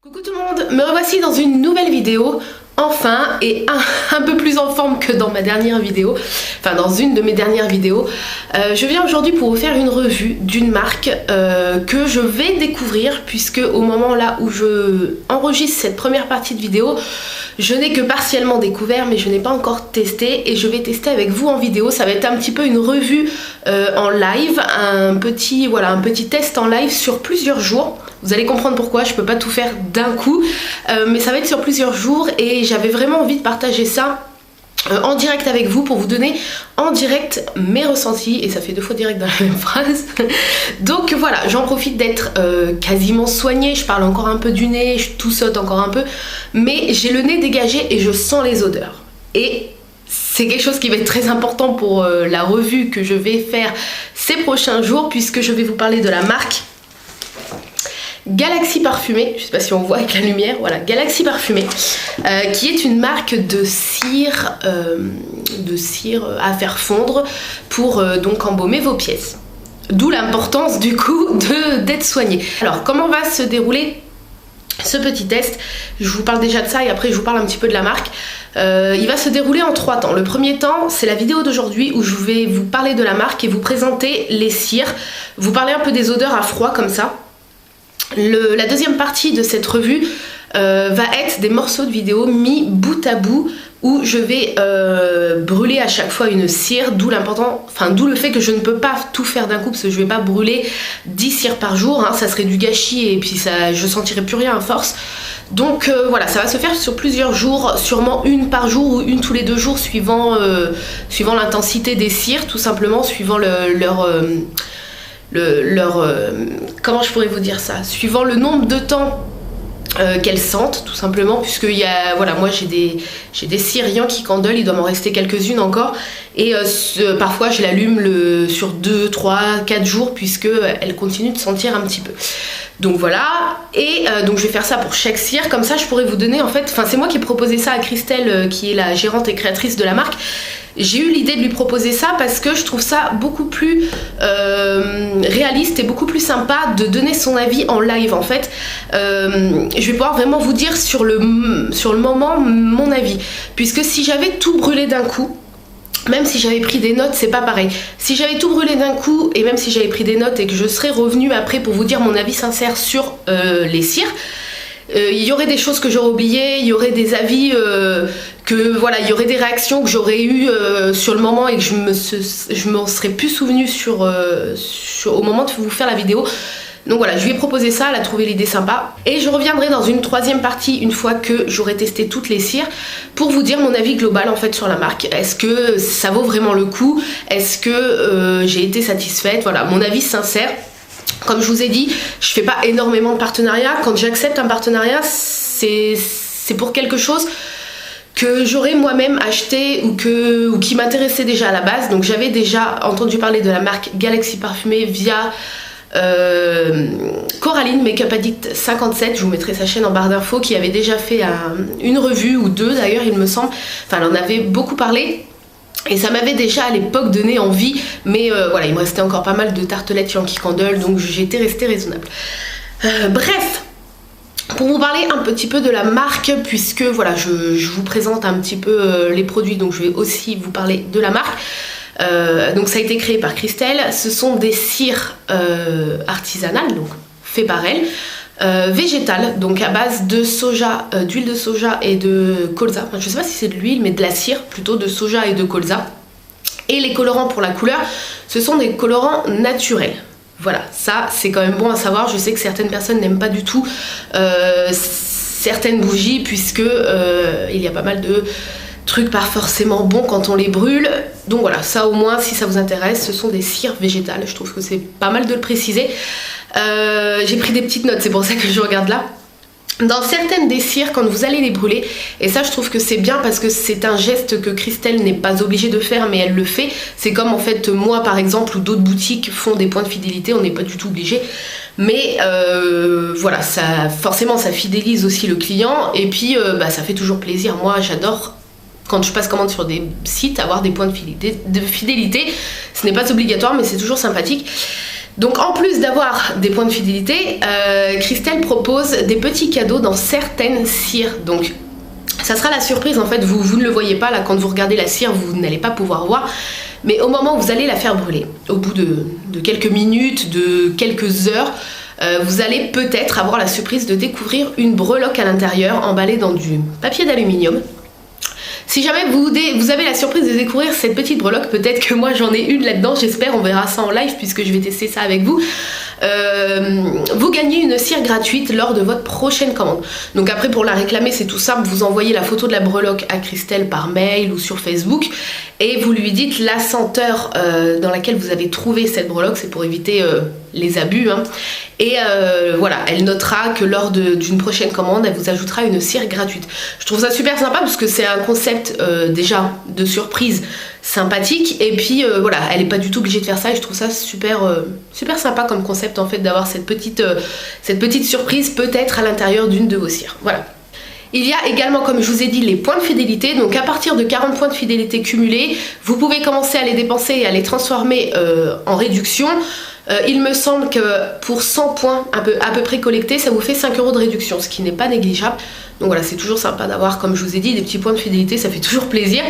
Coucou tout le monde, me revoici dans une nouvelle vidéo, enfin, et un peu plus en forme que dans ma dernière vidéo, enfin dans une de mes dernières vidéos. Je viens aujourd'hui pour vous faire une revue d'une marque que je vais découvrir, puisque au moment là où je enregistre cette première partie de vidéo, je n'ai que partiellement découvert, mais je n'ai pas encore testé, et je vais tester avec vous en vidéo. Ça va être un petit peu une revue en live, un petit test en live sur plusieurs jours. Vous allez comprendre pourquoi, je peux pas tout faire d'un coup, mais ça va être sur plusieurs jours et j'avais vraiment envie de partager ça en direct avec vous pour vous donner en direct mes ressentis, et ça fait deux fois direct dans la même phrase. Donc voilà, j'en profite d'être quasiment soignée, je parle encore un peu du nez, je toussote encore un peu, mais j'ai le nez dégagé et je sens les odeurs. Et c'est quelque chose qui va être très important pour la revue que je vais faire ces prochains jours, puisque je vais vous parler de la marque Galaxy Parfumé, je sais pas si on voit avec la lumière, voilà, Galaxy Parfumé, qui est une marque de cire à faire fondre pour donc embaumer vos pièces. D'où l'importance du coup d'être soigné. Alors comment va se dérouler ce petit test? Je vous parle déjà de ça et après je vous parle un petit peu de la marque. Il va se dérouler en 3 temps. Le premier temps, c'est la vidéo d'aujourd'hui où je vais vous parler de la marque et vous présenter les cires, vous parler un peu des odeurs à froid comme ça. La deuxième partie de cette revue va être des morceaux de vidéo mis bout à bout où je vais brûler à chaque fois une cire, d'où le fait que je ne peux pas tout faire d'un coup, parce que je vais pas brûler 10 cires par jour, hein, ça serait du gâchis et puis je sentirais plus rien à force. Donc voilà, ça va se faire sur plusieurs jours, sûrement une par jour ou une tous les 2 jours suivant l'intensité des cires, tout simplement, suivant comment je pourrais vous dire ça, suivant le nombre de temps qu'elles sentent, tout simplement, puisque moi j'ai des cires Yankee Candle, il doit m'en rester quelques-unes encore, et parfois je l'allume sur 2, 3, 4 jours, puisque elle continue de sentir un petit peu. Donc voilà, et donc je vais faire ça pour chaque cire, comme ça je pourrais vous donner, en fait, c'est moi qui ai proposé ça à Christelle, qui est la gérante et créatrice de la marque. J'ai eu l'idée de lui proposer ça parce que je trouve ça beaucoup plus réaliste et beaucoup plus sympa de donner son avis en live, en fait. Je vais pouvoir vraiment vous dire sur le moment mon avis, puisque si j'avais tout brûlé d'un coup, même si j'avais pris des notes, c'est pas pareil. Si j'avais tout brûlé d'un coup, et même si j'avais pris des notes et que je serais revenue après pour vous dire mon avis sincère sur les cires, il y aurait des choses que j'aurais oubliées, il y aurait des avis il y aurait des réactions que j'aurais eues sur le moment et que je m'en serais plus souvenue au moment de vous faire la vidéo. Donc voilà, je lui ai proposé ça, elle a trouvé l'idée sympa. Et je reviendrai dans une 3e partie, une fois que j'aurai testé toutes les cires, pour vous dire mon avis global en fait sur la marque. Est-ce que ça vaut vraiment le coup? Est-ce que j'ai été satisfaite? Voilà, mon avis sincère. Comme je vous ai dit, je fais pas énormément de partenariats. Quand j'accepte un partenariat, c'est pour quelque chose que j'aurais moi-même acheté ou qui m'intéressait déjà à la base. Donc j'avais déjà entendu parler de la marque Galaxy Parfumé via Coraline Makeup Addict 57, je vous mettrai sa chaîne en barre d'infos, qui avait déjà fait une revue ou 2 d'ailleurs, il me semble. Enfin, elle en avait beaucoup parlé. Et ça m'avait déjà à l'époque donné envie, mais voilà, il me restait encore pas mal de tartelettes Yankee Candle, donc j'étais restée raisonnable. Bref, pour vous parler un petit peu de la marque, puisque voilà, je vous présente un petit peu les produits, donc je vais aussi vous parler de la marque. Donc ça a été créé par Christelle, ce sont des cires artisanales, donc fait par elle. Végétale, donc à base de soja, d'huile de soja et de colza. Enfin, je sais pas si c'est de l'huile, mais de la cire plutôt, de soja et de colza. Et les colorants pour la couleur, ce sont des colorants naturels. Voilà, ça c'est quand même bon à savoir. Je sais que certaines personnes n'aiment pas du tout certaines bougies, puisque il y a pas mal de trucs pas forcément bons quand on les brûle. Donc voilà, ça au moins, si ça vous intéresse, ce sont des cires végétales. Je trouve que c'est pas mal de le préciser. J'ai pris des petites notes, c'est pour ça que je regarde là. Dans certaines des cires, quand vous allez les brûler, et ça je trouve que c'est bien parce que c'est un geste que Christelle n'est pas obligée de faire, mais elle le fait. C'est comme en fait moi par exemple, ou d'autres boutiques font des points de fidélité, on n'est pas du tout obligé. Mais voilà, forcément ça fidélise aussi le client, et puis ça fait toujours plaisir. Moi j'adore, quand je passe commande sur des sites, avoir des points de fidélité. Ce n'est pas obligatoire, mais c'est toujours sympathique. Donc en plus d'avoir des points de fidélité, Christelle propose des petits cadeaux dans certaines cires. Donc ça sera la surprise en fait, vous ne le voyez pas là quand vous regardez la cire, vous n'allez pas pouvoir voir. Mais au moment où vous allez la faire brûler, au bout de quelques minutes, de quelques heures, vous allez peut-être avoir la surprise de découvrir une breloque à l'intérieur emballée dans du papier d'aluminium. Si jamais vous avez la surprise de découvrir cette petite breloque, peut-être que moi j'en ai une là-dedans, j'espère, on verra ça en live puisque je vais tester ça avec vous. Vous gagnez une cire gratuite lors de votre prochaine commande. Donc après pour la réclamer c'est tout simple, vous envoyez la photo de la breloque à Christelle par mail ou sur Facebook et vous lui dites la senteur dans laquelle vous avez trouvé cette breloque, c'est pour éviter les abus hein. Et voilà, elle notera que lors d'une prochaine commande elle vous ajoutera une cire gratuite. Je trouve ça super sympa parce que c'est un concept déjà de surprise sympathique et puis voilà, elle n'est pas du tout obligée de faire ça et je trouve ça super sympa comme concept en fait d'avoir cette petite surprise peut-être à l'intérieur d'une de vos cires. Voilà. Il y a également, comme je vous ai dit, les points de fidélité. Donc à partir de 40 points de fidélité cumulés, vous pouvez commencer à les dépenser et à les transformer en réduction. Il me semble que pour 100 points à peu près collectés, ça vous fait 5 € de réduction, ce qui n'est pas négligeable. Donc voilà, c'est toujours sympa d'avoir, comme je vous ai dit, des petits points de fidélité, ça fait toujours plaisir.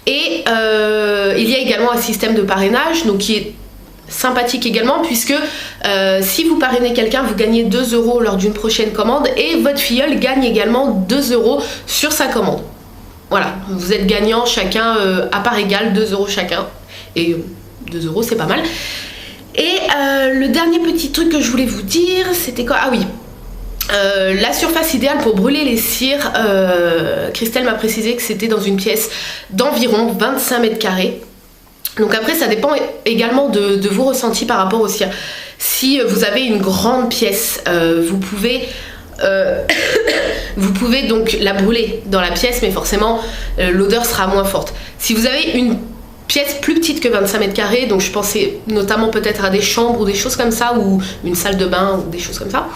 Et il y a également un système de parrainage, donc qui est sympathique également, puisque si vous parrainez quelqu'un, vous gagnez 2 € lors d'une prochaine commande et votre filleul gagne également 2 € sur sa commande. Voilà, vous êtes gagnants chacun à part égale, 2 € chacun. Et 2 € c'est pas mal. Et le dernier petit truc que je voulais vous dire, c'était quoi? Ah oui, la surface idéale pour brûler les cires, Christelle m'a précisé que c'était dans une pièce d'environ 25 mètres carrés. Donc après ça dépend également de vos ressentis par rapport aux cires. Si vous avez une grande pièce, vous pouvez donc la brûler dans la pièce, mais forcément l'odeur sera moins forte. Si vous avez une pièce plus petite que 25 mètres carrés, donc je pensais notamment peut-être à des chambres ou des choses comme ça, ou une salle de bain ou des choses comme ça,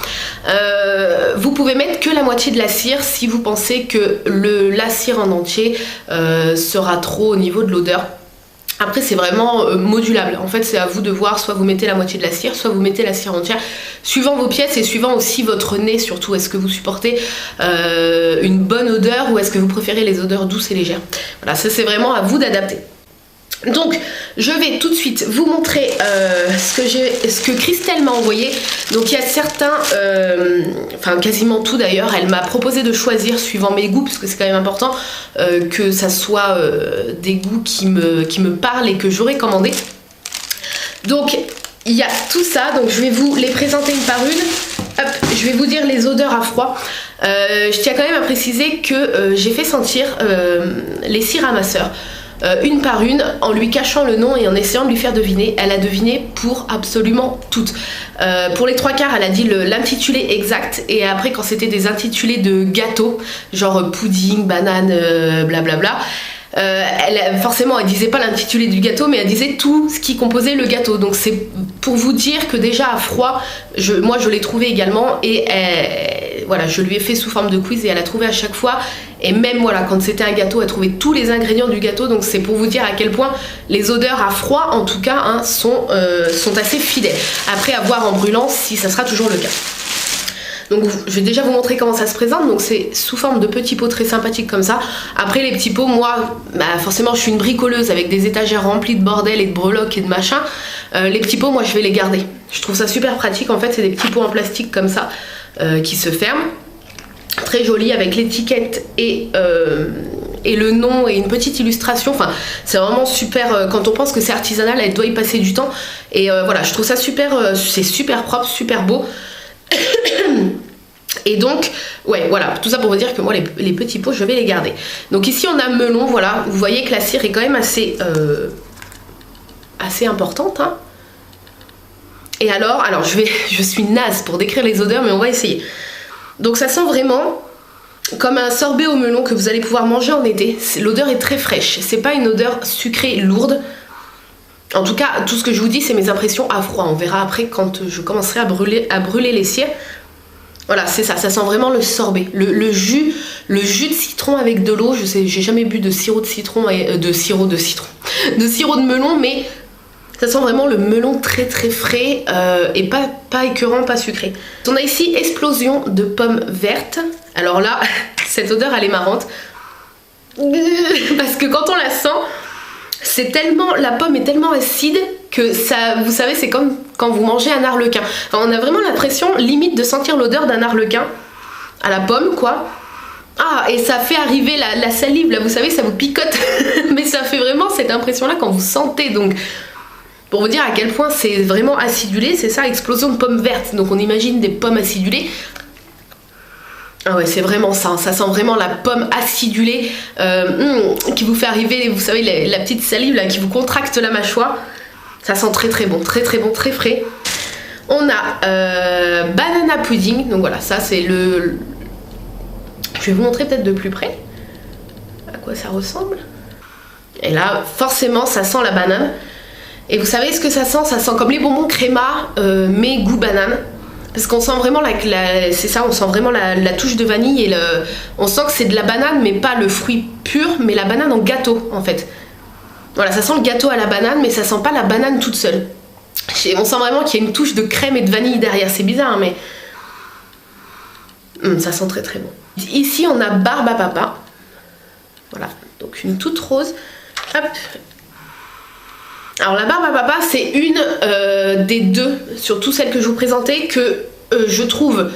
vous pouvez mettre que la moitié de la cire si vous pensez que la cire en entier sera trop au niveau de l'odeur. Après c'est vraiment modulable, en fait c'est à vous de voir, soit vous mettez la moitié de la cire, soit vous mettez la cire entière, suivant vos pièces et suivant aussi votre nez surtout. Est-ce que vous supportez une bonne odeur ou est-ce que vous préférez les odeurs douces et légères? Voilà, ça c'est vraiment à vous d'adapter. Donc je vais tout de suite vous montrer ce que Christelle m'a envoyé. Donc il y a certains, enfin quasiment tout d'ailleurs, elle m'a proposé de choisir suivant mes goûts, parce que c'est quand même important que ça soit des goûts qui me parlent et que j'aurais commandé. Donc il y a tout ça, donc je vais vous les présenter une par une. Hop, je vais vous dire les odeurs à froid. Je tiens quand même à préciser que j'ai fait sentir les cires à ma sœur. Une par une, en lui cachant le nom et en essayant de lui faire deviner. Elle a deviné pour absolument toutes. Pour les 3/4, elle a dit l'intitulé exact, et après quand c'était des intitulés de gâteaux, genre pudding, banane, blablabla, forcément elle disait pas l'intitulé du gâteau, mais elle disait tout ce qui composait le gâteau. Donc c'est pour vous dire que déjà à froid, moi je l'ai trouvé également, et voilà, je lui ai fait sous forme de quiz et elle a trouvé à chaque fois. Et même voilà, quand c'était un gâteau, elle trouvait tous les ingrédients du gâteau. Donc c'est pour vous dire à quel point les odeurs à froid en tout cas hein, sont assez fidèles. Après à voir en brûlant si ça sera toujours le cas. Donc je vais déjà vous montrer comment ça se présente. Donc c'est sous forme de petits pots très sympathiques comme ça. Après les petits pots, moi forcément je suis une bricoleuse avec des étagères remplies de bordel et de breloques et de machin. Les petits pots, moi je vais les garder. Je trouve ça super pratique. En fait c'est des petits pots en plastique comme ça qui se ferment. Très joli avec l'étiquette et le nom et une petite illustration. Enfin c'est vraiment super. Quand on pense que c'est artisanal, elle doit y passer du temps. Et voilà, je trouve ça super. C'est super propre, super beau. Et donc ouais voilà, tout ça pour vous dire que moi les petits pots je vais les garder. Donc ici on a melon, voilà, vous voyez que la cire est quand même assez importante hein. Et alors je suis naze pour décrire les odeurs, mais on va essayer. Donc ça sent vraiment comme un sorbet au melon que vous allez pouvoir manger en été. L'odeur est très fraîche, c'est pas une odeur sucrée lourde. En tout cas, tout ce que je vous dis, c'est mes impressions à froid. On verra après quand je commencerai à brûler les cires. Voilà, c'est ça, ça sent vraiment le sorbet. Le jus de citron avec de l'eau. Je sais, j'ai jamais bu de sirop de citron, de sirop de melon, mais Ça sent vraiment le melon très très frais et pas écœurant, pas sucré. On a ici explosion de pommes vertes. Alors là, cette odeur elle est marrante. Parce que quand on la sent, c'est tellement, la pomme est tellement acide que ça, vous savez, c'est comme quand vous mangez un arlequin. Enfin, on a vraiment l'impression limite de sentir l'odeur d'un arlequin à la pomme quoi. Ah, et ça fait arriver la salive là, vous savez, ça vous picote. Mais ça fait vraiment cette impression là quand vous sentez. Donc pour vous dire à quel point c'est vraiment acidulé, c'est ça, explosion de pommes vertes. Donc on imagine des pommes acidulées. Ah ouais, c'est vraiment ça, ça sent vraiment la pomme acidulée qui vous fait arriver, vous savez, la petite salive là qui vous contracte la mâchoire. Ça sent très très bon, très très bon, très frais. On a banana pudding, donc voilà, ça c'est le... Je vais vous montrer peut-être de plus près à quoi ça ressemble. Et là, forcément, ça sent la banane. Et vous savez ce que ça sent? Ça sent comme les bonbons créma, mais goût banane. Parce qu'on sent vraiment c'est ça, on sent vraiment la touche de vanille et on sent que c'est de la banane, mais pas le fruit pur, mais la banane en gâteau en fait. Voilà, ça sent le gâteau à la banane, mais ça sent pas la banane toute seule. On sent vraiment qu'il y a une touche de crème et de vanille derrière. C'est bizarre, hein, mais ça sent très très bon. Ici, on a barbe à papa. Voilà, donc une toute rose. Hop. Alors la barbe à papa, c'est une des deux, surtout celle que je vous présentais, que je trouve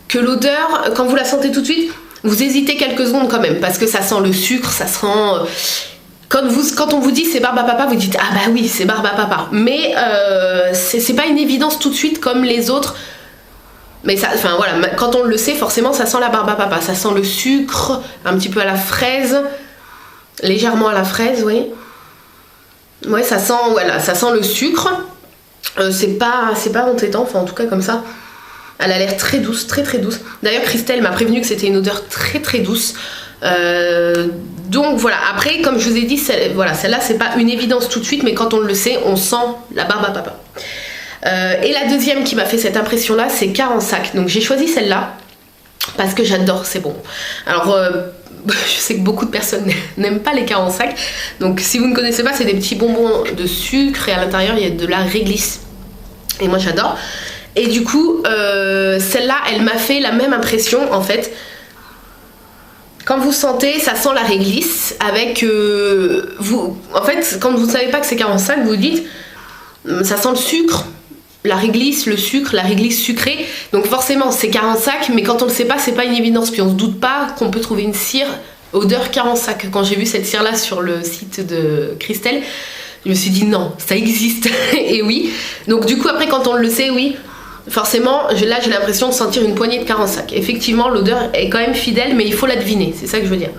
que l'odeur, quand vous la sentez tout de suite, vous hésitez quelques secondes quand même, parce que ça sent le sucre, ça sent... Quand on vous dit c'est barbe à papa, vous dites ah bah oui c'est barbe à papa, mais c'est pas une évidence tout de suite comme les autres. Mais ça, enfin voilà, quand on le sait, forcément ça sent la barbe à papa, ça sent le sucre, un petit peu à la fraise, légèrement à la fraise, oui. Ouais, ça sent, voilà, ça sent le sucre. C'est pas entêtant, enfin en tout cas comme ça. Elle a l'air très douce, très très douce. D'ailleurs Christelle m'a prévenu que c'était une odeur très très douce. Donc voilà, après comme je vous ai dit, celle-là c'est pas une évidence tout de suite, mais quand on le sait, on sent la barbe à papa. Et la deuxième qui m'a fait cette impression là, c'est Carensac. Donc j'ai choisi celle-là parce que j'adore, c'est bon. Alors je sais que beaucoup de personnes n'aiment pas les Carensac, donc si vous ne connaissez pas, c'est des petits bonbons de sucre et à l'intérieur il y a de la réglisse et moi j'adore. Et du coup celle-là elle m'a fait la même impression en fait. Quand vous sentez, ça sent la réglisse avec en fait quand vous ne savez pas que c'est Carensac, vous dites ça sent le sucre, la réglisse, le sucre, la réglisse sucrée. Donc forcément c'est Carensac, mais quand on le sait pas, c'est pas une évidence. Puis on se doute pas qu'on peut trouver une cire odeur Carensac. Quand j'ai vu cette cire là sur le site de Christelle, je me suis dit non, ça existe. Et oui. Donc du coup après quand on le sait, oui, forcément là j'ai l'impression de sentir une poignée de Carensac. Effectivement l'odeur est quand même fidèle, mais il faut la deviner, c'est ça que je veux dire.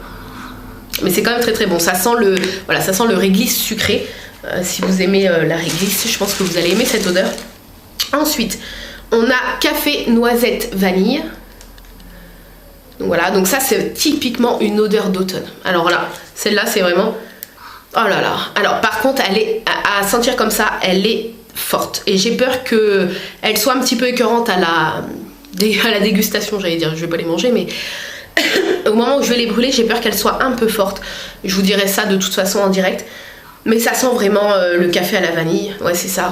Mais c'est quand même très très bon. Ça sent le réglisse sucré. Si vous aimez la réglisse, je pense que vous allez aimer cette odeur. Ensuite, on a café noisette vanille. Donc voilà, donc ça c'est typiquement une odeur d'automne. Alors là, celle-là c'est vraiment... Oh là là. Alors par contre, elle est à sentir comme ça, elle est forte. Et j'ai peur qu'elle soit un petit peu écœurante à la dégustation, j'allais dire. Je vais pas les manger, mais... au moment où je vais les brûler, j'ai peur qu'elle soit un peu forte. Je vous dirai ça de toute façon en direct. Mais ça sent vraiment le café à la vanille. Ouais, c'est ça.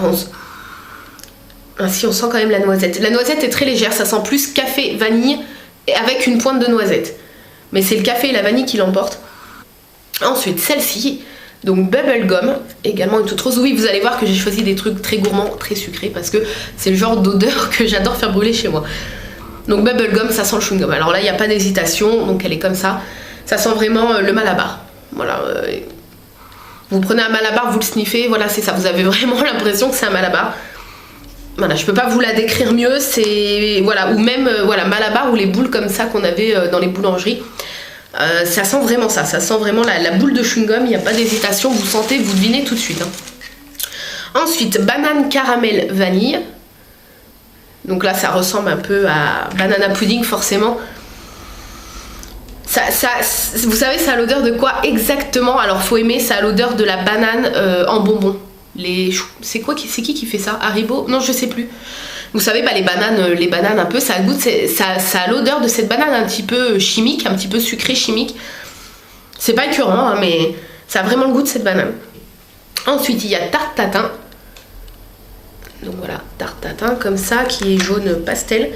Si on sent quand même la noisette. La noisette est très légère, ça sent plus café vanille et avec une pointe de noisette. Mais c'est le café et la vanille qui l'emportent. Ensuite, celle-ci, donc bubblegum, également une toute rose. Oui, vous allez voir que j'ai choisi des trucs très gourmands, très sucrés, parce que c'est le genre d'odeur que j'adore faire brûler chez moi. Donc bubblegum, ça sent le chewing-gum. Alors là, il n'y a pas d'hésitation, donc elle est comme ça. Ça sent vraiment le Malabar. Voilà. Vous prenez un Malabar, vous le sniffez, voilà, c'est ça. Vous avez vraiment l'impression que c'est un Malabar. Voilà, je peux pas vous la décrire mieux, c'est... Voilà, ou même, voilà, Malabar ou les boules comme ça qu'on avait dans les boulangeries. Ça sent vraiment ça, ça sent vraiment la boule de chewing-gum, il n'y a pas d'hésitation, vous sentez, vous devinez tout de suite. Hein. Ensuite, banane caramel vanille. Donc là, ça ressemble un peu à banana pudding, forcément. Vous savez, ça a l'odeur de quoi exactement? Alors, faut aimer, ça a l'odeur de la banane en bonbons. C'est qui fait ça? Haribo? Non, je sais plus. Vous savez, bah, les bananes un peu, ça a goût, ça a l'odeur de cette banane un petit peu chimique, un petit peu sucré chimique. C'est pas écœurant, hein, mais ça a vraiment le goût de cette banane. Ensuite, il y a tarte tatin. Donc voilà, tarte tatin comme ça, qui est jaune pastel.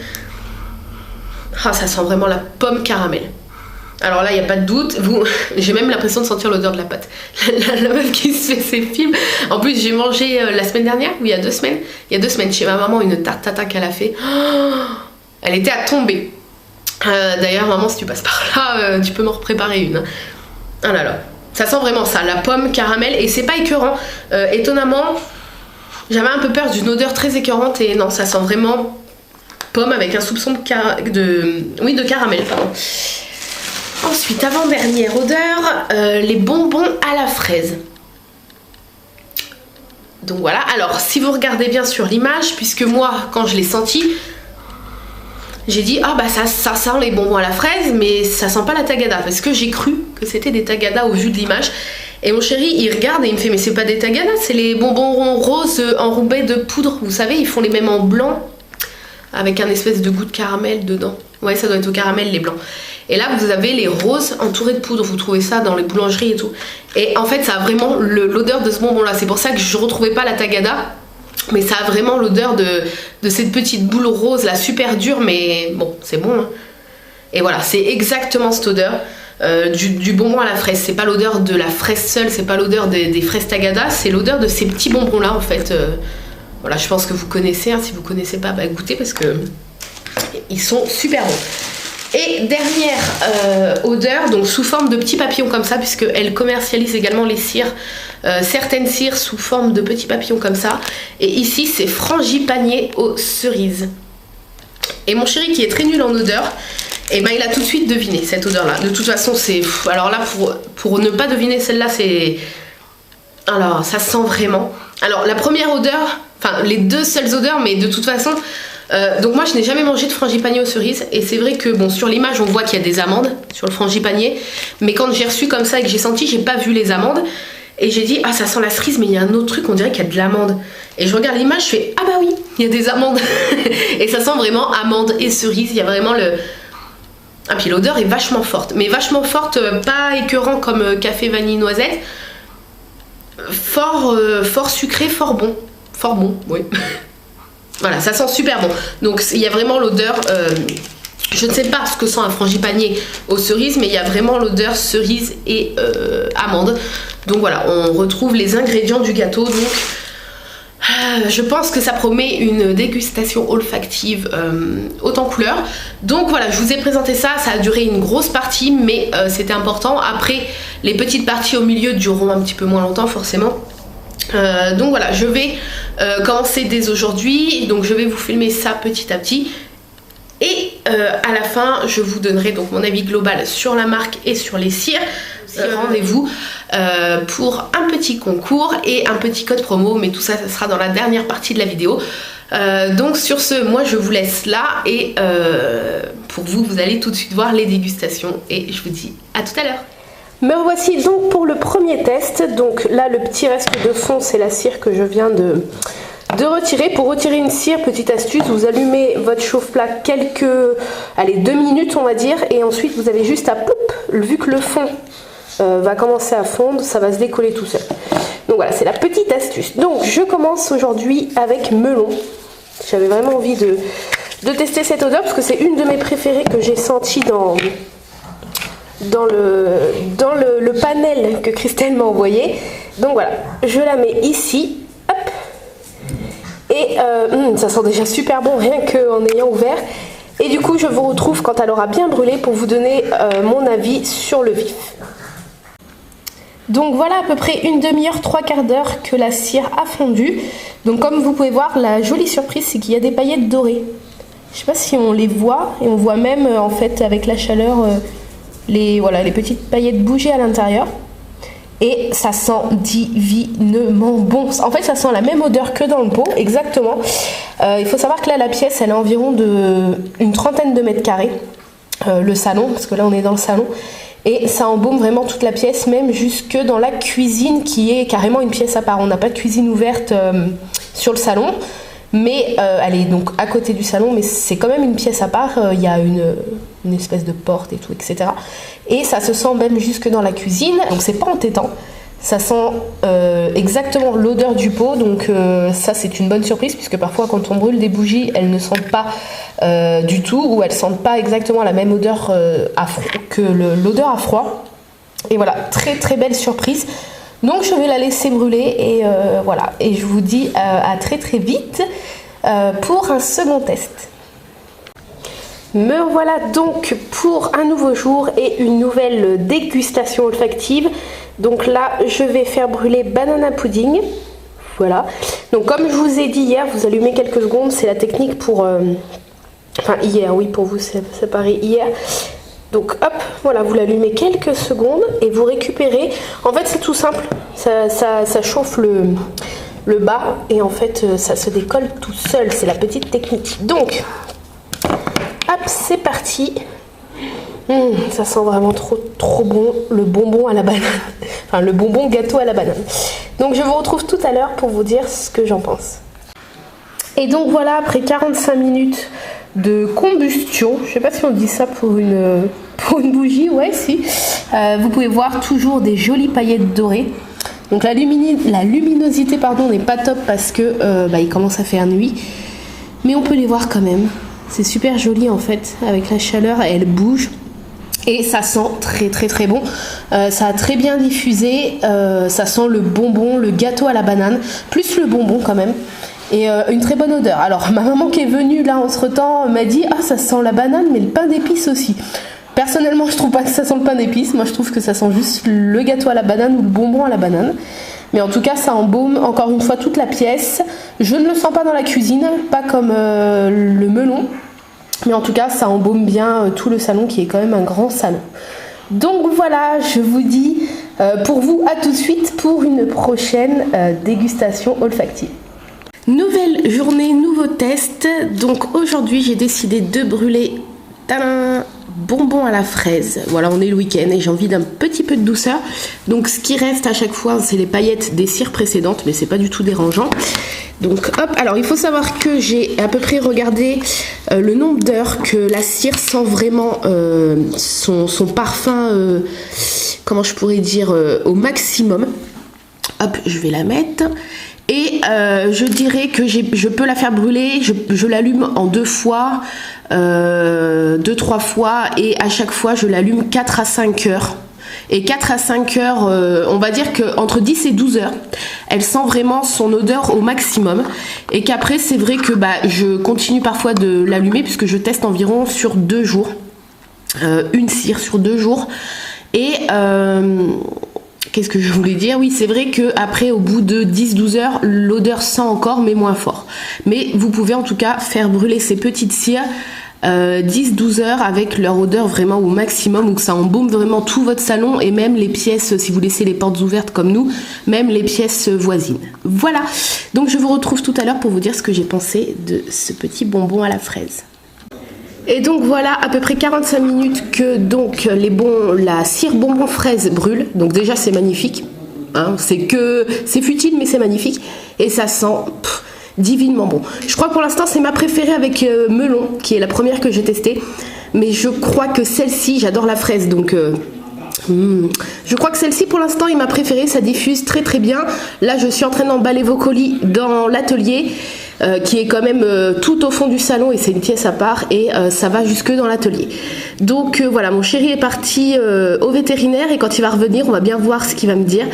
Ah, ça sent vraiment la pomme caramel. Alors là, il n'y a pas de doute, j'ai même l'impression de sentir l'odeur de la pâte. La meuf qui se fait ses films. En plus, j'ai mangé la semaine dernière, ou il y a 2 semaines. Il y a 2 semaines, chez ma maman, une tarte tatin qu'elle a fait. Oh, elle était à tomber. D'ailleurs, maman, si tu passes par là, tu peux m'en préparer une. Ah là là. Ça sent vraiment ça, la pomme caramel. Et c'est pas écœurant. Étonnamment, j'avais un peu peur d'une odeur très écœurante. Et non, ça sent vraiment pomme avec un soupçon de caramel, pardon. Ensuite, avant-dernière odeur, les bonbons à la fraise. Donc voilà, alors si vous regardez bien sur l'image, puisque moi, quand je l'ai senti, j'ai dit, ah bah ça sent les bonbons à la fraise, mais ça sent pas la tagada, parce que j'ai cru que c'était des tagada au vu de l'image. Et mon chéri, il regarde et il me fait, mais c'est pas des tagada, c'est les bonbons roses enrobés de poudre. Vous savez, ils font les mêmes en blanc, avec un espèce de goût de caramel dedans. Ouais, ça doit être au caramel, les blancs. Et là, vous avez les roses entourés de poudre. Vous trouvez ça dans les boulangeries et tout. Et en fait, ça a vraiment l'odeur de ce bonbon-là. C'est pour ça que je ne retrouvais pas la tagada. Mais ça a vraiment l'odeur de cette petite boule rose, là, super dure. Mais bon, c'est bon. Hein. Et voilà, c'est exactement cette odeur du bonbon à la fraise. C'est pas l'odeur de la fraise seule. C'est pas l'odeur des fraises tagada. C'est l'odeur de ces petits bonbons-là, en fait. Voilà, je pense que vous connaissez. Hein. Si vous ne connaissez pas, bah, goûtez parce que ils sont super bons. Et dernière odeur, donc sous forme de petits papillons comme ça, puisqu'elle commercialise également les cires, certaines cires sous forme de petits papillons comme ça. Et ici, c'est frangipanier aux cerises. Et mon chéri, qui est très nul en odeur, et ben il a tout de suite deviné cette odeur-là. De toute façon, c'est... Alors là, pour ne pas deviner celle-là, c'est... Alors, ça sent vraiment... Alors, la première odeur, enfin, les 2 seules odeurs, mais de toute façon... donc moi je n'ai jamais mangé de frangipanier aux cerises et c'est vrai que bon sur l'image on voit qu'il y a des amandes sur le frangipanier, mais quand j'ai reçu comme ça et que j'ai senti, j'ai pas vu les amandes et j'ai dit ah ça sent la cerise, mais il y a un autre truc, on dirait qu'il y a de l'amande, et je regarde l'image, je fais ah bah oui il y a des amandes et ça sent vraiment amande et cerise, il y a vraiment le... Ah puis l'odeur est vachement forte, mais vachement forte, pas écœurant comme café vanille noisette, fort sucré, fort bon, oui. Voilà, ça sent super bon. Donc il y a vraiment l'odeur, je ne sais pas ce que sent un frangipanier aux cerises, mais il y a vraiment l'odeur cerise et amande. Donc voilà, on retrouve les ingrédients du gâteau. Donc je pense que ça promet une dégustation olfactive haute en couleur. Donc voilà, je vous ai présenté ça, ça a duré une grosse partie, mais c'était important. Après, les petites parties au milieu dureront un petit peu moins longtemps forcément. Donc voilà, je vais commencer dès aujourd'hui, donc je vais vous filmer ça petit à petit et à la fin je vous donnerai donc mon avis global sur la marque et sur les cires. Rendez-vous pour un petit concours et un petit code promo, mais tout ça, ça sera dans la dernière partie de la vidéo. Donc sur ce, moi je vous laisse là et pour vous, vous allez tout de suite voir les dégustations et je vous dis à tout à l'heure. Me voici donc pour le premier test. Donc là le petit reste de fond c'est la cire que je viens de retirer. Pour retirer une cire, petite astuce, vous allumez votre chauffe-plat allez 2 minutes on va dire, et ensuite vous avez juste à pop, vu que le fond va commencer à fondre, ça va se décoller tout seul. Donc voilà, c'est la petite astuce. Donc je commence aujourd'hui avec melon. J'avais vraiment envie de tester cette odeur parce que c'est une de mes préférées que j'ai sentie dans le panel que Christelle m'a envoyé. Donc voilà, je la mets ici, hop, et ça sent déjà super bon rien qu'en ayant ouvert. Et du coup je vous retrouve quand elle aura bien brûlé pour vous donner mon avis sur le vif. Donc voilà à peu près une demi-heure, 3/4 d'heure que la cire a fondu. Donc comme vous pouvez voir, la jolie surprise c'est qu'il y a des paillettes dorées. Je sais pas si on les voit, et on voit même en fait avec la chaleur les petites paillettes bouger à l'intérieur. Et ça sent divinement bon. En fait ça sent la même odeur que dans le pot, exactement. Il faut savoir que là la pièce elle est environ une trentaine de mètres carrés. Le salon, parce que là on est dans le salon. Et ça embaume vraiment toute la pièce, même jusque dans la cuisine qui est carrément une pièce à part. On n'a pas de cuisine ouverte sur le salon, mais elle est donc à côté du salon, mais c'est quand même une pièce à part. Il y a une espèce de porte et tout, etc. Et ça se sent même jusque dans la cuisine, donc c'est pas entêtant. Ça sent exactement l'odeur du pot, donc ça c'est une bonne surprise puisque parfois quand on brûle des bougies, elles ne sentent pas du tout ou elles sentent pas exactement la même odeur que l'odeur à froid. Et voilà, très très belle surprise. Donc je vais la laisser brûler et voilà. Et je vous dis à très très vite pour un second test. Me voilà donc pour un nouveau jour et une nouvelle dégustation olfactive. Donc là, je vais faire brûler banana pudding. Voilà. Donc comme je vous ai dit hier, vous allumez quelques secondes. C'est la technique pour... Enfin hier, oui, pour vous, c'est pareil, hier. Donc hop, voilà, vous l'allumez quelques secondes et vous récupérez. En fait, c'est tout simple. Ça chauffe le bas et en fait, ça se décolle tout seul. C'est la petite technique. Donc... hop, c'est parti. Ça sent vraiment trop bon, le bonbon à la banane. Enfin, le bonbon gâteau à la banane. Donc, je vous retrouve tout à l'heure pour vous dire ce que j'en pense. Et donc, voilà, après 45 minutes de combustion, je sais pas si on dit ça pour une bougie, ouais, si. Vous pouvez voir toujours des jolies paillettes dorées. Donc, la luminosité, pardon, n'est pas top parce que il commence à faire nuit. Mais on peut les voir quand même. C'est super joli en fait, avec la chaleur, elle bouge et ça sent très très très bon. Ça a très bien diffusé, ça sent le bonbon, le gâteau à la banane, plus le bonbon quand même. Et une très bonne odeur. Alors ma maman qui est venue là entre temps m'a dit « Ah, ça sent la banane mais le pain d'épices aussi ». Personnellement je trouve pas que ça sent le pain d'épices, moi je trouve que ça sent juste le gâteau à la banane ou le bonbon à la banane. Mais en tout cas, ça embaume encore une fois toute la pièce. Je ne le sens pas dans la cuisine, pas comme le melon. Mais en tout cas, ça embaume bien tout le salon qui est quand même un grand salon. Donc voilà, je vous dis pour vous à tout de suite pour une prochaine dégustation olfactive. Nouvelle journée, nouveau test. Donc aujourd'hui, j'ai décidé de brûler tadam, bonbons à la fraise. Voilà, on est le week-end et j'ai envie d'un petit peu de douceur. Donc ce qui reste à chaque fois, c'est les paillettes des cires précédentes, mais c'est pas du tout dérangeant. Donc hop, alors il faut savoir que j'ai à peu près regardé le nombre d'heures que la cire sent vraiment son parfum, comment je pourrais dire, au maximum. Hop, je vais la mettre. Et je dirais que je peux la faire brûler, je l'allume en 2 fois, 2-3 fois, et à chaque fois je l'allume 4 à 5 heures. Et 4 à 5 heures, on va dire qu'entre 10 et 12 heures, elle sent vraiment son odeur au maximum. Et qu'après, c'est vrai que je continue parfois de l'allumer puisque je teste environ sur 2 jours. Une cire sur 2 jours. Et... qu'est-ce que je voulais dire? Oui, c'est vrai qu'après, au bout de 10-12 heures, l'odeur sent encore, mais moins fort. Mais vous pouvez en tout cas faire brûler ces petites cires 10-12 heures avec leur odeur vraiment au maximum, ou que ça embaume vraiment tout votre salon et même les pièces, si vous laissez les portes ouvertes comme nous, même les pièces voisines. Voilà, donc je vous retrouve tout à l'heure pour vous dire ce que j'ai pensé de ce petit bonbon à la fraise. Et donc voilà, à peu près 45 minutes que donc la cire bonbon fraise brûle. Donc déjà c'est magnifique, hein, c'est futile mais c'est magnifique. Et ça sent divinement bon. Je crois que pour l'instant c'est ma préférée avec melon, qui est la première que j'ai testée. Mais je crois que celle-ci, j'adore la fraise, donc... je crois que celle-ci pour l'instant est ma préférée, ça diffuse très très bien. Là je suis en train d'emballer vos colis dans l'atelier qui est quand même tout au fond du salon et c'est une pièce à part et ça va jusque dans l'atelier. Donc voilà, mon chéri est parti au vétérinaire et quand il va revenir on va bien voir ce qu'il va me dire.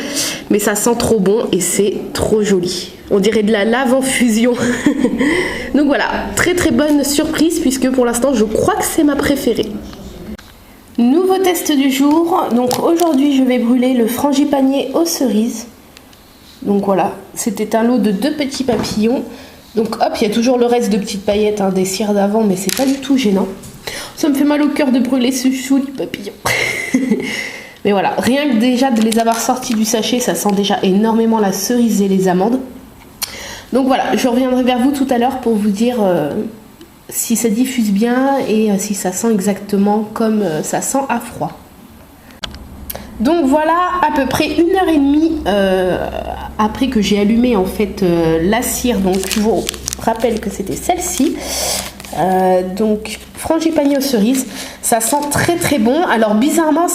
Mais ça sent trop bon et c'est trop joli. On dirait de la lave en fusion. Donc voilà, très très bonne surprise puisque pour l'instant je crois que c'est ma préférée. Nouveau test du jour, donc aujourd'hui je vais brûler le frangipanier aux cerises. Donc voilà, c'était un lot de 2 petits papillons. Donc hop, il y a toujours le reste de petites paillettes, hein, des cires d'avant, mais c'est pas du tout gênant. Ça me fait mal au cœur de brûler ce joli papillon. Mais voilà, rien que déjà de les avoir sortis du sachet, ça sent déjà énormément la cerise et les amandes. Donc voilà, je reviendrai vers vous tout à l'heure pour vous dire... si ça diffuse bien et si ça sent exactement comme ça sent à froid. Donc voilà, à peu près 1h30 après que j'ai allumé en fait la cire, donc je vous rappelle que c'était celle-ci. Donc frangipani aux cerises, ça sent très très bon. Alors bizarrement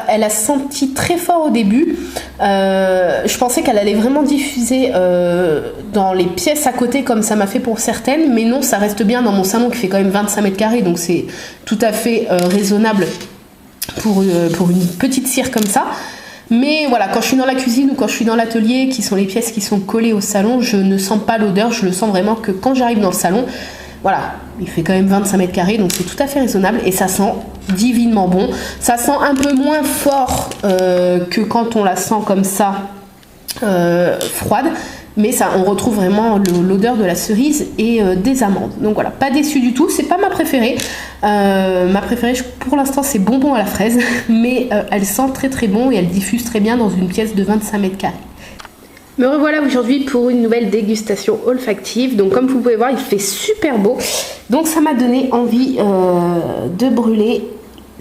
elle a senti très fort au début. Je pensais qu'elle allait vraiment diffuser dans les pièces à côté comme ça m'a fait pour certaines, mais non, ça reste bien dans mon salon qui fait quand même 25 mètres carrés, donc c'est tout à fait raisonnable pour une petite cire comme ça. Mais voilà, quand je suis dans la cuisine ou quand je suis dans l'atelier, qui sont les pièces qui sont collées au salon, je ne sens pas l'odeur, je le sens vraiment que quand j'arrive dans le salon. Voilà, il fait quand même 25 mètres carrés, donc c'est tout à fait raisonnable et ça sent divinement bon. Ça sent un peu moins fort que quand on la sent comme ça froide, mais ça, on retrouve vraiment l'odeur de la cerise et des amandes. Donc voilà, pas déçu du tout, c'est pas ma préférée. Ma préférée pour l'instant c'est bonbon à la fraise, mais elle sent très très bon et elle diffuse très bien dans une pièce de 25 mètres carrés. Me revoilà aujourd'hui pour une nouvelle dégustation olfactive. Donc comme vous pouvez voir, il fait super beau. Donc ça m'a donné envie de brûler,